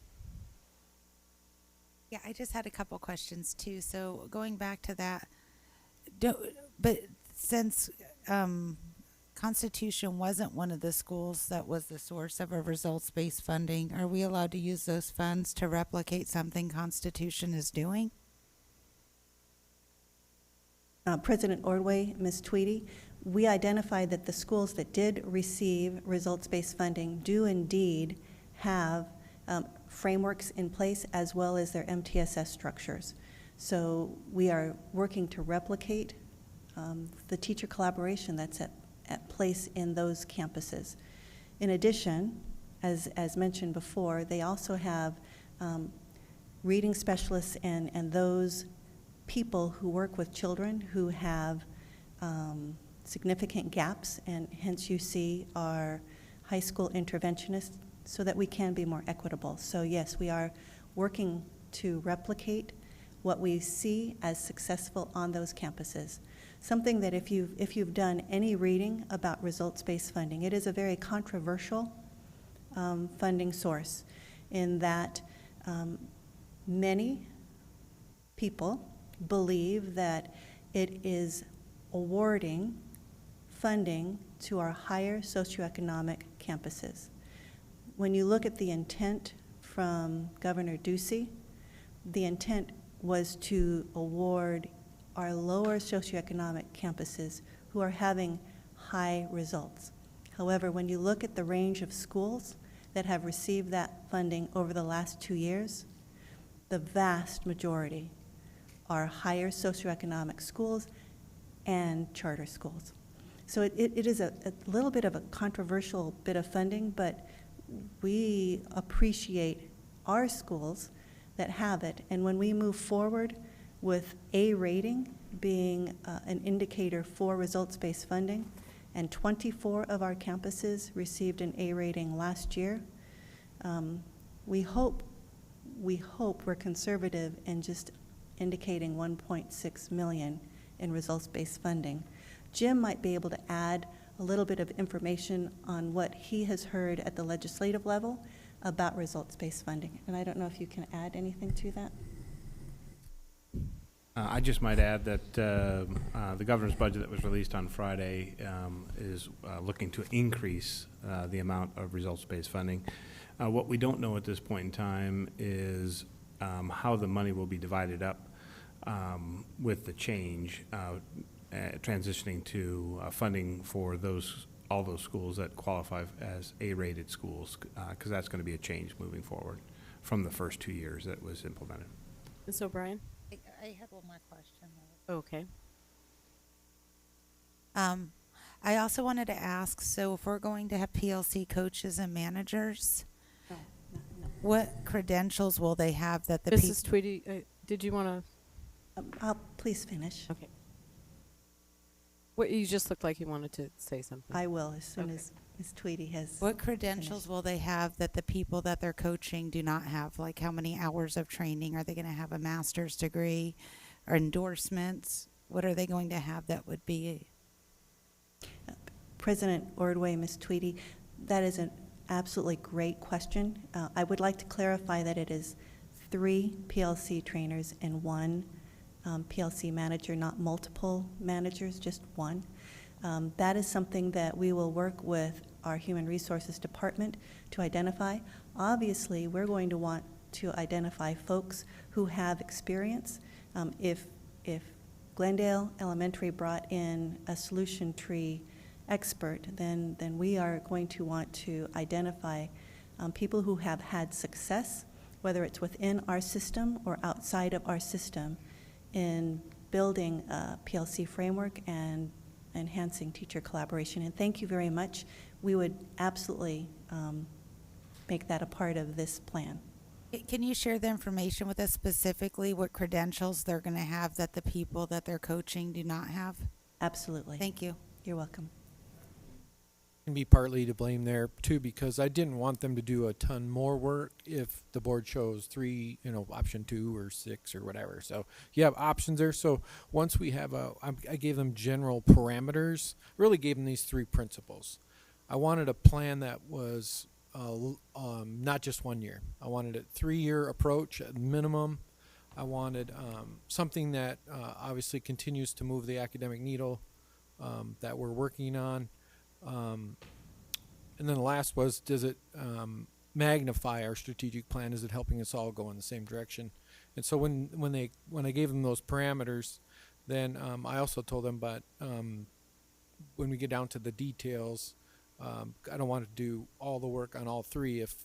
Yeah, I just had a couple questions too. So going back to that, but since Constitution wasn't one of the schools that was the source of our results-based funding, are we allowed to use those funds to replicate something Constitution is doing? President Ordway, Ms. Tweedy, we identified that the schools that did receive results-based funding do indeed have frameworks in place as well as their MTSS structures. So we are working to replicate the teacher collaboration that's at place in those campuses. In addition, as mentioned before, they also have reading specialists and those people who work with children who have significant gaps, and hence you see our high school interventionists, so that we can be more equitable. So yes, we are working to replicate what we see as successful on those campuses. Something that if you've done any reading about results-based funding, it is a very controversial funding source, in that many people believe that it is awarding funding to our higher socioeconomic campuses. When you look at the intent from Governor Ducey, the intent was to award our lower socioeconomic campuses who are having high results. However, when you look at the range of schools that have received that funding over the last 2 years, the vast majority are higher socioeconomic schools and charter schools. So it is a little bit of a controversial bit of funding, but we appreciate our schools that have it. And when we move forward with A rating being an indicator for results-based funding, and 24 of our campuses received an A rating last year, we hope we're conservative in just indicating 1.6 million in results-based funding. Jim might be able to add a little bit of information on what he has heard at the legislative level about results-based funding. And I don't know if you can add anything to that. I just might add that the governor's budget that was released on Friday is looking to increase the amount of results-based funding. What we don't know at this point in time is how the money will be divided up with the change, transitioning to funding for all those schools that qualify as A-rated schools, because that's going to be a change moving forward from the first 2 years that was implemented. Ms. O'Brien? I had one more question. Okay. I also wanted to ask, so if we're going to have PLC coaches and managers, what credentials will they have that the Mrs. Tweedy, did you want I'll please finish. to? Okay. What you just looked like you wanted to say something. I will as soon Okay. as Ms. Tweedy has. what credentials will they have that the people that they're coaching do not have? Like how many hours of training? Are they going to have a master's degree or endorsements? What are they going to have that would be? President Ordway, Ms. Tweedy, that is an absolutely great question. I would like to clarify that it is 3 PLC trainers and 1 PLC manager, not multiple managers, just 1. That is something that we will work with our Human Resources Department to identify. Obviously, we're going to want to identify folks who have experience. If Glendale Elementary brought in a solution tree expert, then we are going to want to identify people who have had success, whether it's within our system or outside of our system, in building a PLC framework and enhancing teacher collaboration. And thank you very much. We would absolutely make that a part of this plan. Can you share the information with us specifically what credentials they're going to have that the people that they're coaching do not have? Absolutely. Thank you. You're welcome. Can be partly to blame there too, because I didn't want them to do a ton more work if the board chose 3, option 2 or 6 or whatever. So you have options there. So once we have I gave them general parameters, really gave them these 3 principles. I wanted a plan that was not just 1 year. I wanted a 3-year approach at minimum. I wanted something that obviously continues to move the academic needle that we're working on. And then the last was, does it magnify our strategic plan? Is it helping us all go in the same direction? And so when I gave them those parameters, then I also told them, but when we get down to the details, I don't want to do all the work on all 3 if,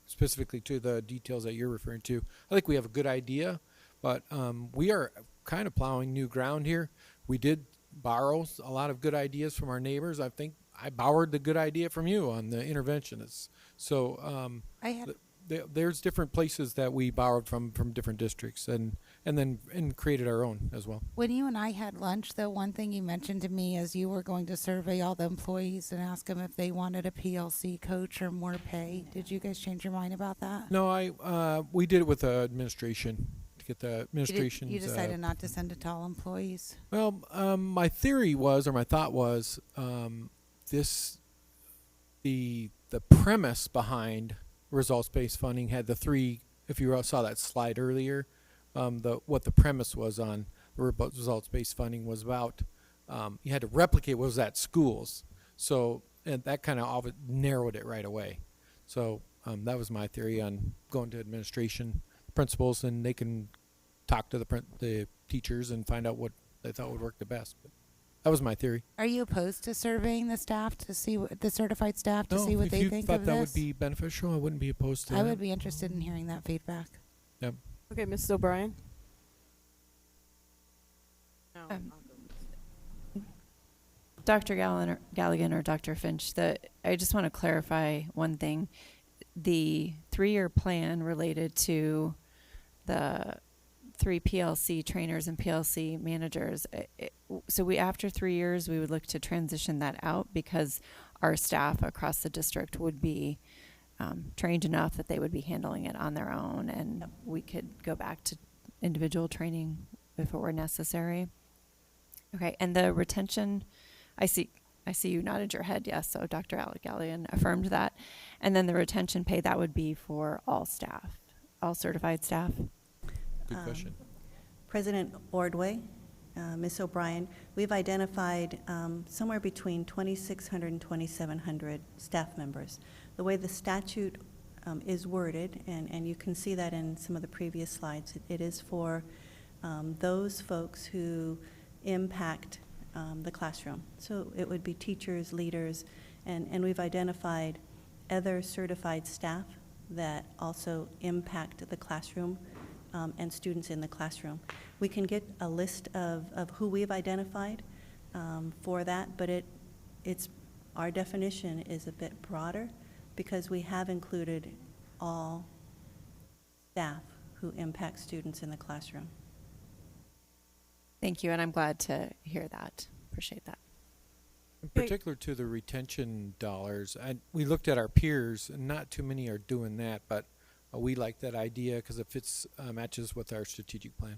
specifically to the details that you're referring to. I think we have a good idea, but we are kind of plowing new ground here. We did borrow a lot of good ideas from our neighbors. I think I borrowed the good idea from you on the interventionists. So there's different places that we borrowed from different districts and created our own as well. When you and I had lunch, though, one thing you mentioned to me is you were going to survey all the employees and ask them if they wanted a PLC coach or more pay. Did you guys change your mind about that? No, we did it with the administration. Get the administration. You decided not to send it to all employees? Well, my theory was, or my thought was, the premise behind results-based funding had the 3. If you saw that slide earlier, what the premise was on the results-based funding was about. You had to replicate what was at schools, so and that kind of narrowed it right away. So that was my theory on going to administration. Principals, and they can talk to the teachers and find out what they thought would work the best. But that was my theory. Are you opposed to surveying the staff to see the certified staff to see what they think of this? If you thought that would be beneficial, I wouldn't be opposed to that. I would be interested in hearing that feedback. Yep. Okay, Mrs. O'Brien? No, Dr. Galligan or Dr. Finch, I just want to clarify one thing. The 3-year plan related to the 3 PLC trainers and PLC managers. So after 3 years, we would look to transition that out because our staff across the district would be trained enough that they would be handling it on their own, and we could go back to individual training if it were necessary. Okay, and the retention, I see you nodded your head, yes, so Dr. Gallian affirmed that. And then the retention pay, that would be for all staff, all certified staff? Good question. President Ordway, Ms. O'Brien, we've identified somewhere between 2,600 and 2,700 staff members. The way the statute is worded, and you can see that in some of the previous slides, it is for those folks who impact the classroom. So it would be teachers, leaders, and we've identified other certified staff that also impact the classroom and students in the classroom. We can get a list of who we've identified for that, but it's our definition is a bit broader because we have included all staff who impact students in the classroom. Thank you, and I'm glad to hear that. Appreciate that. In particular to the retention dollars, we looked at our peers, and not too many are doing that, but we like that idea because it fits, matches with our strategic plan.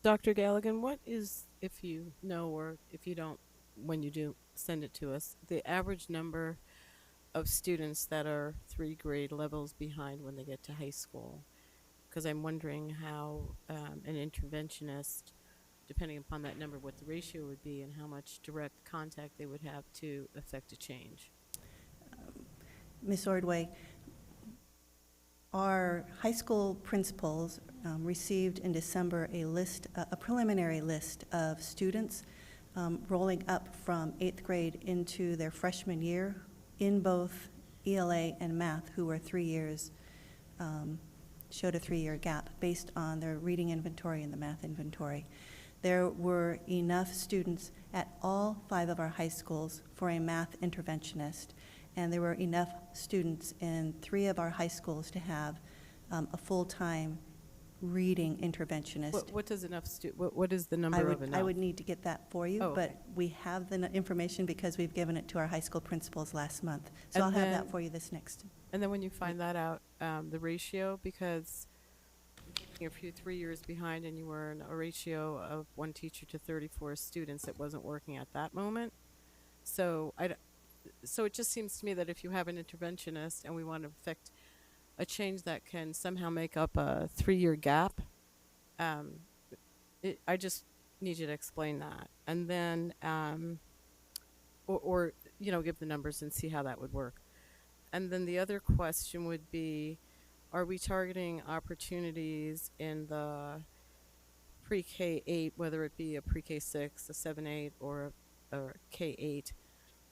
Dr. Galligan, what is, if you know or if you don't, when you do send it to us, the average number of students that are 3 grade levels behind when they get to high school? Because I'm wondering how an interventionist, depending upon that number, what the ratio would be and how much direct contact they would have to affect a change. Ms. Ordway, our high school principals received in December a preliminary list of students rolling up from 8th grade into their freshman year in both ELA and math who were 3 years, showed a 3-year gap based on their reading inventory and the math inventory. There were enough students at all 5 of our high schools for a math interventionist, and there were enough students in 3 of our high schools to have a full-time reading interventionist. What does enough what is the number of enough? I would need to get that for you, Oh, okay. but we have the information because we've given it to our high school principals last month. So And I'll have that then- for you this next. And then when you find that out, the ratio, because if you're 3 years behind and you were in a ratio of 1 teacher to 34 students, it wasn't working at that moment. So so it just seems to me that if you have an interventionist and we want to affect a change that can somehow make up a 3-year gap, I just need you to explain that. And then, or give the numbers and see how that would work. And then the other question would be, are we targeting opportunities in the pre-K-8, whether it be a pre-K-6, a 7-8, or a K-8,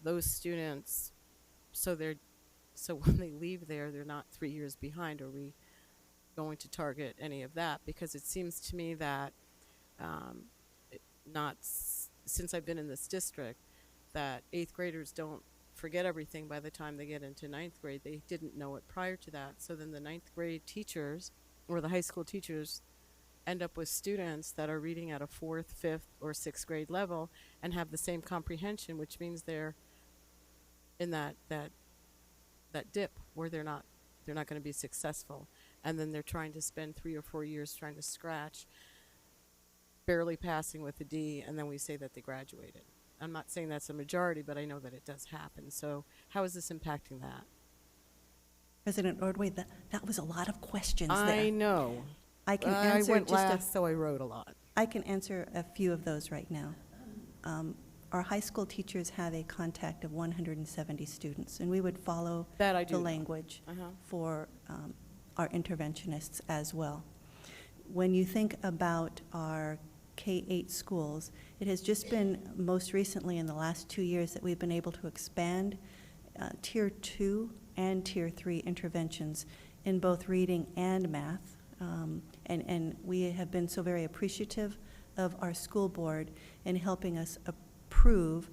those students, so when they leave there, they're not 3 years behind? Are we going to target any of that? Because it seems to me that, since I've been in this district, that 8th graders don't forget everything by the time they get into 9th grade. They didn't know it prior to that. So then the 9th grade teachers or the high school teachers end up with students that are reading at a 4th, 5th, or 6th grade level and have the same comprehension, which means they're in that dip where they're not going to be successful. And then they're trying to spend 3 or 4 years trying to scratch, barely passing with a D, and then we say that they graduated. I'm not saying that's a majority, but I know that it does happen. So how is this impacting that? President Ordway, that was a lot of questions there. I know. I can answer I went just last, so I wrote a lot. I can answer a few of those right now. Our high school teachers have a contact of 170 students, and we would follow That I do the know. language Uh-huh. for our interventionists as well. When you think about our K-8 schools, it has just been most recently in the last 2 years that we've been able to expand Tier 2 and Tier 3 interventions in both reading and math. And we have been so very appreciative of our school board in helping us approve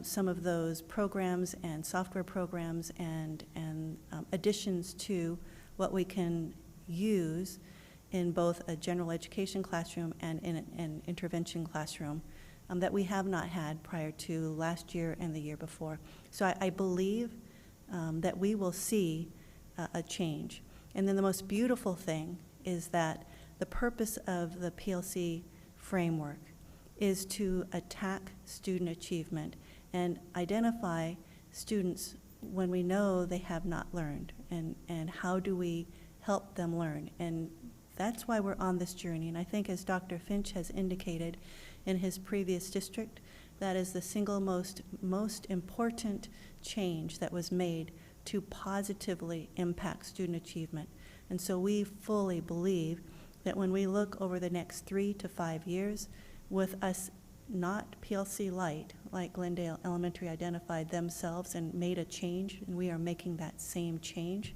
some of those programs and software programs and additions to what we can use in both a general education classroom and in an intervention classroom that we have not had prior to last year and the year before. So I believe that we will see a change. And then the most beautiful thing is that The purpose of the PLC framework is to attack student achievement and identify students when we know they have not learned, and how do we help them learn. And that's why we're on this journey. And I think, as Dr. Finch has indicated in his previous district, that is the single most important change that was made to positively impact student achievement. And so we fully believe that when we look over the next 3 to 5 years, with us not PLC light, like Glendale Elementary identified themselves and made a change, and we are making that same change,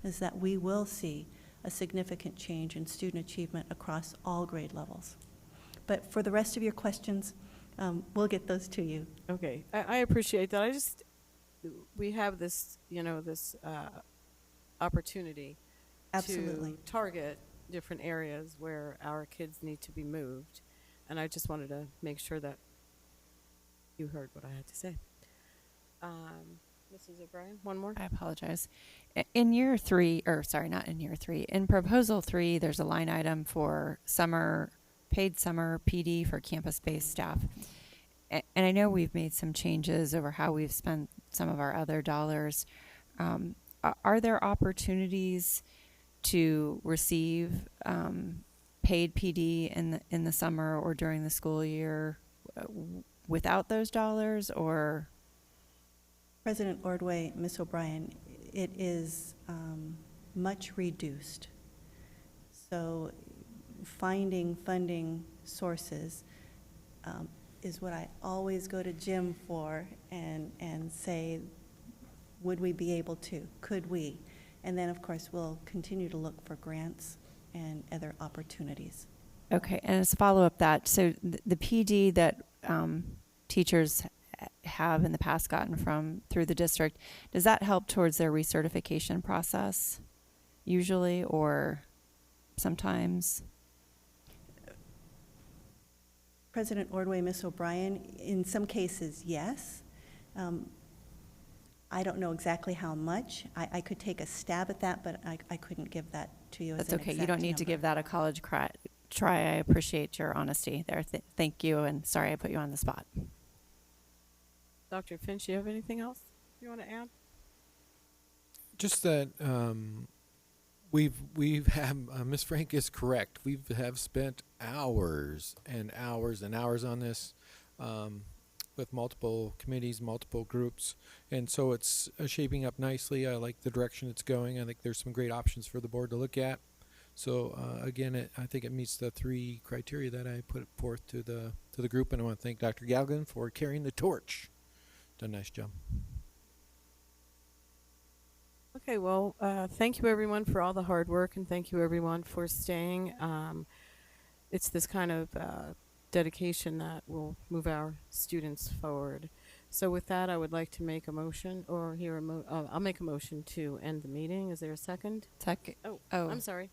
is that we will see a significant change in student achievement across all grade levels. But for the rest of your questions, we'll get those to you. Okay, I appreciate that. We have this, this opportunity Absolutely. to target different areas where our kids need to be moved. And I just wanted to make sure that you heard what I had to say. Mrs. O'Brien, one more? I apologize. In year 3, or sorry, not in year 3, in proposal 3, there's a line item for paid summer PD for campus-based staff. And I know we've made some changes over how we've spent some of our other dollars. Are there opportunities to receive paid PD in the summer or during the school year without those dollars, or? President Ordway, Ms. O'Brien, it is much reduced. So finding funding sources is what I always go to Jim for and say, would we be able to? Could we? And then, of course, we'll continue to look for grants and other opportunities. Okay, and as a follow-up that, so the PD that teachers have in the past gotten through the district, does that help towards their recertification process usually, or sometimes? President Ordway, Ms. O'Brien, in some cases, yes. I don't know exactly how much. I could take a stab at that, but I couldn't give that to you. That's as an okay. You exact don't need to number. give that a college try. I appreciate your honesty there. Thank you, and sorry I put you on the spot. Dr. Finch, you have anything else you want to add? Just that we've had Ms. Frank is correct. We have spent hours and hours and hours on this with multiple committees, multiple groups, and so it's shaping up nicely. I like the direction it's going. I think there's some great options for the board to look at. So again, I think it meets the 3 criteria that I put forth to the group, and I want to thank Dr. Galgan for carrying the torch. Done a nice job. Okay, well, thank you everyone for all the hard work, and thank you everyone for staying. It's this kind of dedication that will move our students forward. So with that, I would like to make a motion, or I'll make a motion to end the meeting. Is there a second? Second. Oh, I'm sorry.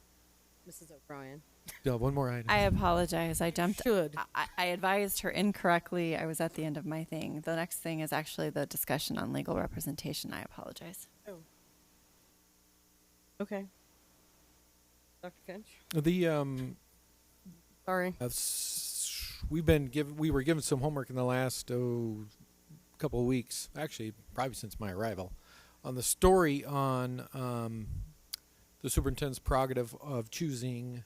Mrs. O'Brien. Yeah, one more item. I apologize. I jumped. Should. I advised her incorrectly. I was at the end of my thing. The next thing is actually the discussion on legal representation. I apologize. Oh. Okay. Dr. Finch? The Sorry. we were given some homework in the last couple of weeks, actually probably since my arrival, on the story on the superintendent's prerogative of choosing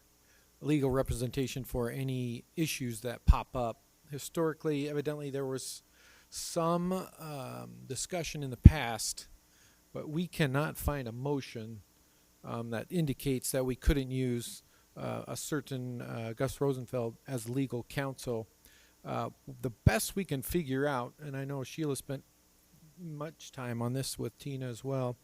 legal representation for any issues that pop up. Historically, evidently there was some discussion in the past, but we cannot find a motion that indicates that we couldn't use a certain Gus Rosenfeld as legal counsel. The best we can figure out, and I know Sheila spent much time on this with Tina as well,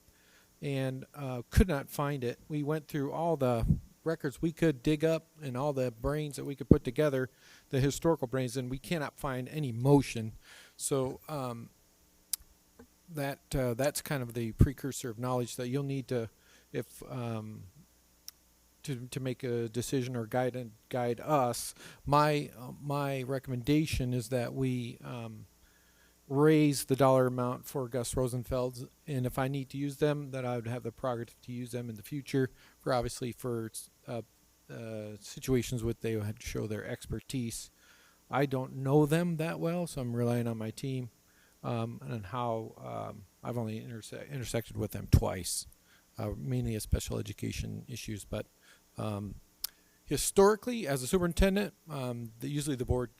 and could not find it. We went through all the records we could dig up and all the brains that we could put together, the historical brains, and we cannot find any motion. So that's kind of the precursor of knowledge that you'll need to, if to make a decision or guide us. My recommendation is that we raise the dollar amount for Gus Rosenfeld's, and if I need to use them, that I would have the prerogative to use them in the future for situations with they had to show their expertise. I don't know them that well, so I'm relying on my team and how I've only intersected with them twice, mainly as special education issues. But historically, as a superintendent, usually the board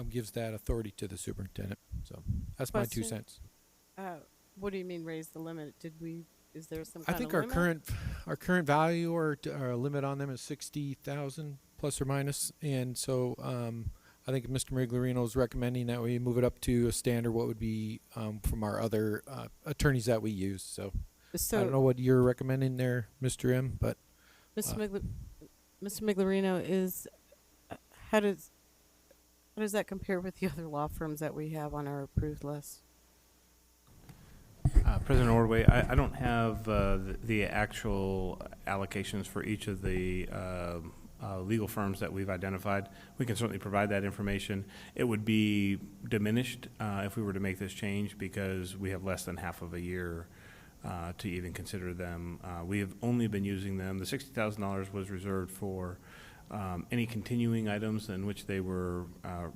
gives that authority to the superintendent. So that's my 2 Question. cents. What do you mean raise the limit? Is there some I kind think of limit? our current value or our limit on them is 60,000 plus or minus, and so I think Mr. Miglorino is recommending that we move it up to a standard what would be from our other attorneys that we use. So, I don't know what you're recommending there, Mr. M, but Mr. Miglorino, is how does that compare with the other law firms that we have on our approved list? President Ordway, I don't have the actual allocations for each of the legal firms that we've identified. We can certainly provide that information. It would be diminished if we were to make this change because we have less than half of a year to even consider them. We have only been using them. The $60,000 was reserved for any continuing items in which they were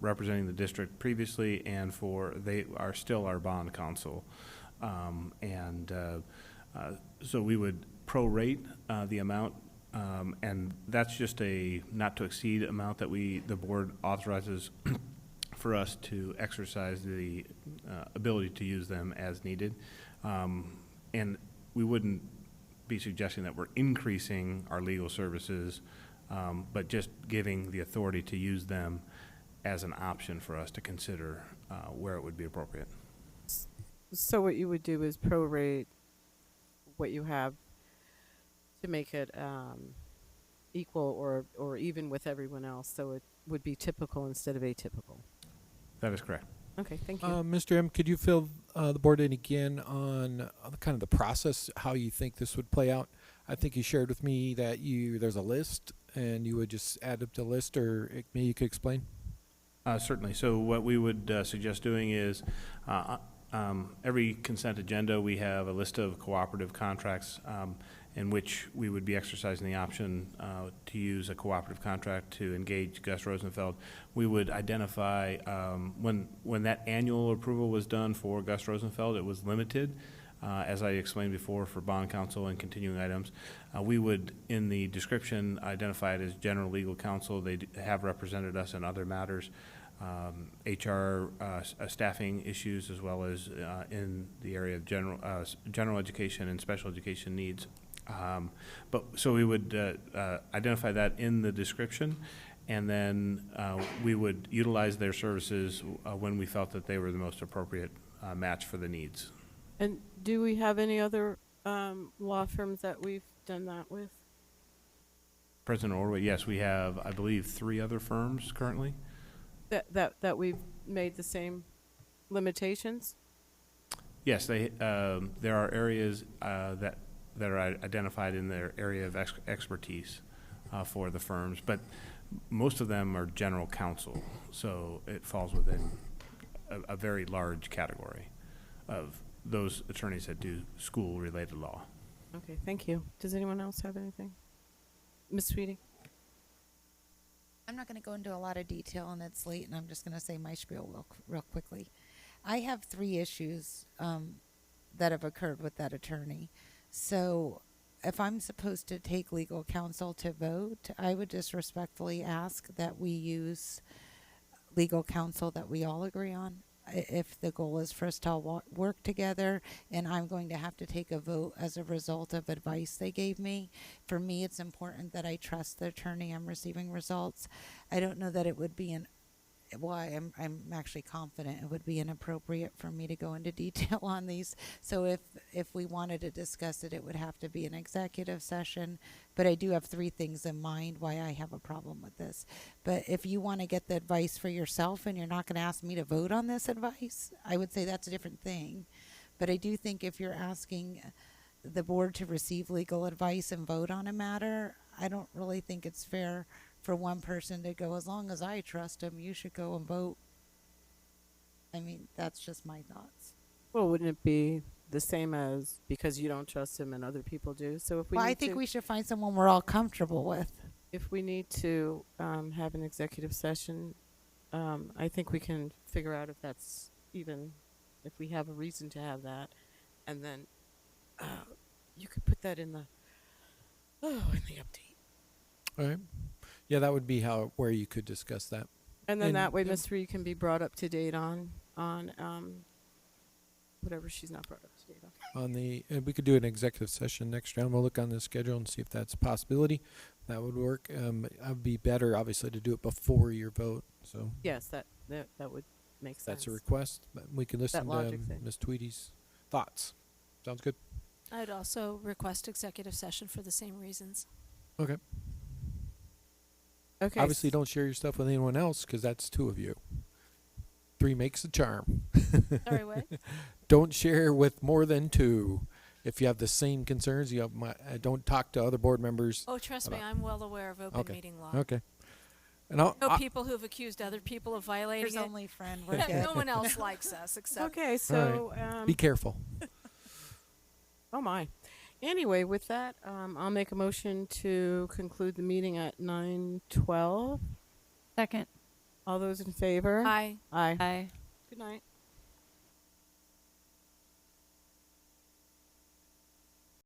representing the district previously, and they are still our bond counsel. So we would prorate the amount, and that's just a not to exceed amount that the board authorizes for us to exercise the ability to use them as needed. And we wouldn't be suggesting that we're increasing our legal services, but just giving the authority to use them as an option for us to consider where it would be appropriate. So what you would do is prorate what you have to make it equal or even with everyone else, so it would be typical instead of atypical. That is correct. Okay, thank you. Mr. M, could you fill the board in again on kind of the process, how you think this would play out? I think you shared with me that there's a list and you would just add up the list, or maybe you could explain? Certainly. So what we would suggest doing is every consent agenda, we have a list of cooperative contracts in which we would be exercising the option to use a cooperative contract to engage Gus Rosenfeld. We would identify when that annual approval was done for Gus Rosenfeld, it was limited. As I explained before, for bond counsel and continuing items. We would, in the description, identify it as general legal counsel. They have represented us in other matters, HR staffing issues, as well as in the area of general education and special education needs. So we would identify that in the description, and then we would utilize their services when we felt that they were the most appropriate match for the needs. And do we have any other law firms that we've done that with? President Ordway, yes, we have, I believe, 3 other firms currently. That we've made the same limitations? Yes, there are areas that are identified in their area of expertise for the firms, but most of them are general counsel, so it falls within a very large category of those attorneys that do school-related law. Okay, thank you. Does anyone else have anything? Ms. Sweeting? I'm not going to go into a lot of detail, and it's late, and I'm just going to say my spiel real quickly. I have 3 issues that have occurred with that attorney. So if I'm supposed to take legal counsel to vote, I would just respectfully ask that we use legal counsel that we all agree on. If the goal is for us to all work together, and I'm going to have to take a vote as a result of advice they gave me, for me it's important that I trust the attorney I'm receiving results. I don't know that it would be I'm actually confident it would be inappropriate for me to go into detail on these. So if we wanted to discuss it, it would have to be an executive session. But I do have 3 things in mind why I have a problem with this. But if you want to get the advice for yourself and you're not going to ask me to vote on this advice, I would say that's a different thing. But I do think if you're asking the board to receive legal advice and vote on a matter, I don't really think it's fair for one person to go, as long as I trust him, you should go and vote. I mean, that's just my thoughts. Well, wouldn't it be the same as because you don't trust him and other people do? So if we I think we should find someone we're all comfortable with. if we need to have an executive session, I think we can figure out if that's even, if we have a reason to have that. And then you could put that in the update. All right. Yeah, that would be where you could discuss that. And then And, that way um, Ms. Reed can be brought up to date on whatever she's not brought up to date on. On the, we could do an executive session next round. We'll look on the schedule and see if that's a possibility. That would work. It'd be better, obviously, to do it before your vote. So Yes, that would make if sense. that's a request. But we can listen to logic thing. Ms. Tweedy's thoughts. Sounds good. I'd also request executive session for the same reasons. Okay. Okay. Obviously, don't share your stuff with anyone else because that's 2 of you. 3 makes a charm. Sorry, what? Don't share with more than 2. If you have the same concerns, you have don't talk to other board members. Oh, trust me, I'm well aware of open Okay. meeting law. Okay. And I'll, No people who've accused other people of violating There's it. only friend. We're good. No one else likes us except. Okay, so be careful. oh my. Anyway, with that, I'll make a motion to conclude the meeting at 9:12. Second. All those in favor? Aye. Aye. Aye. Good night.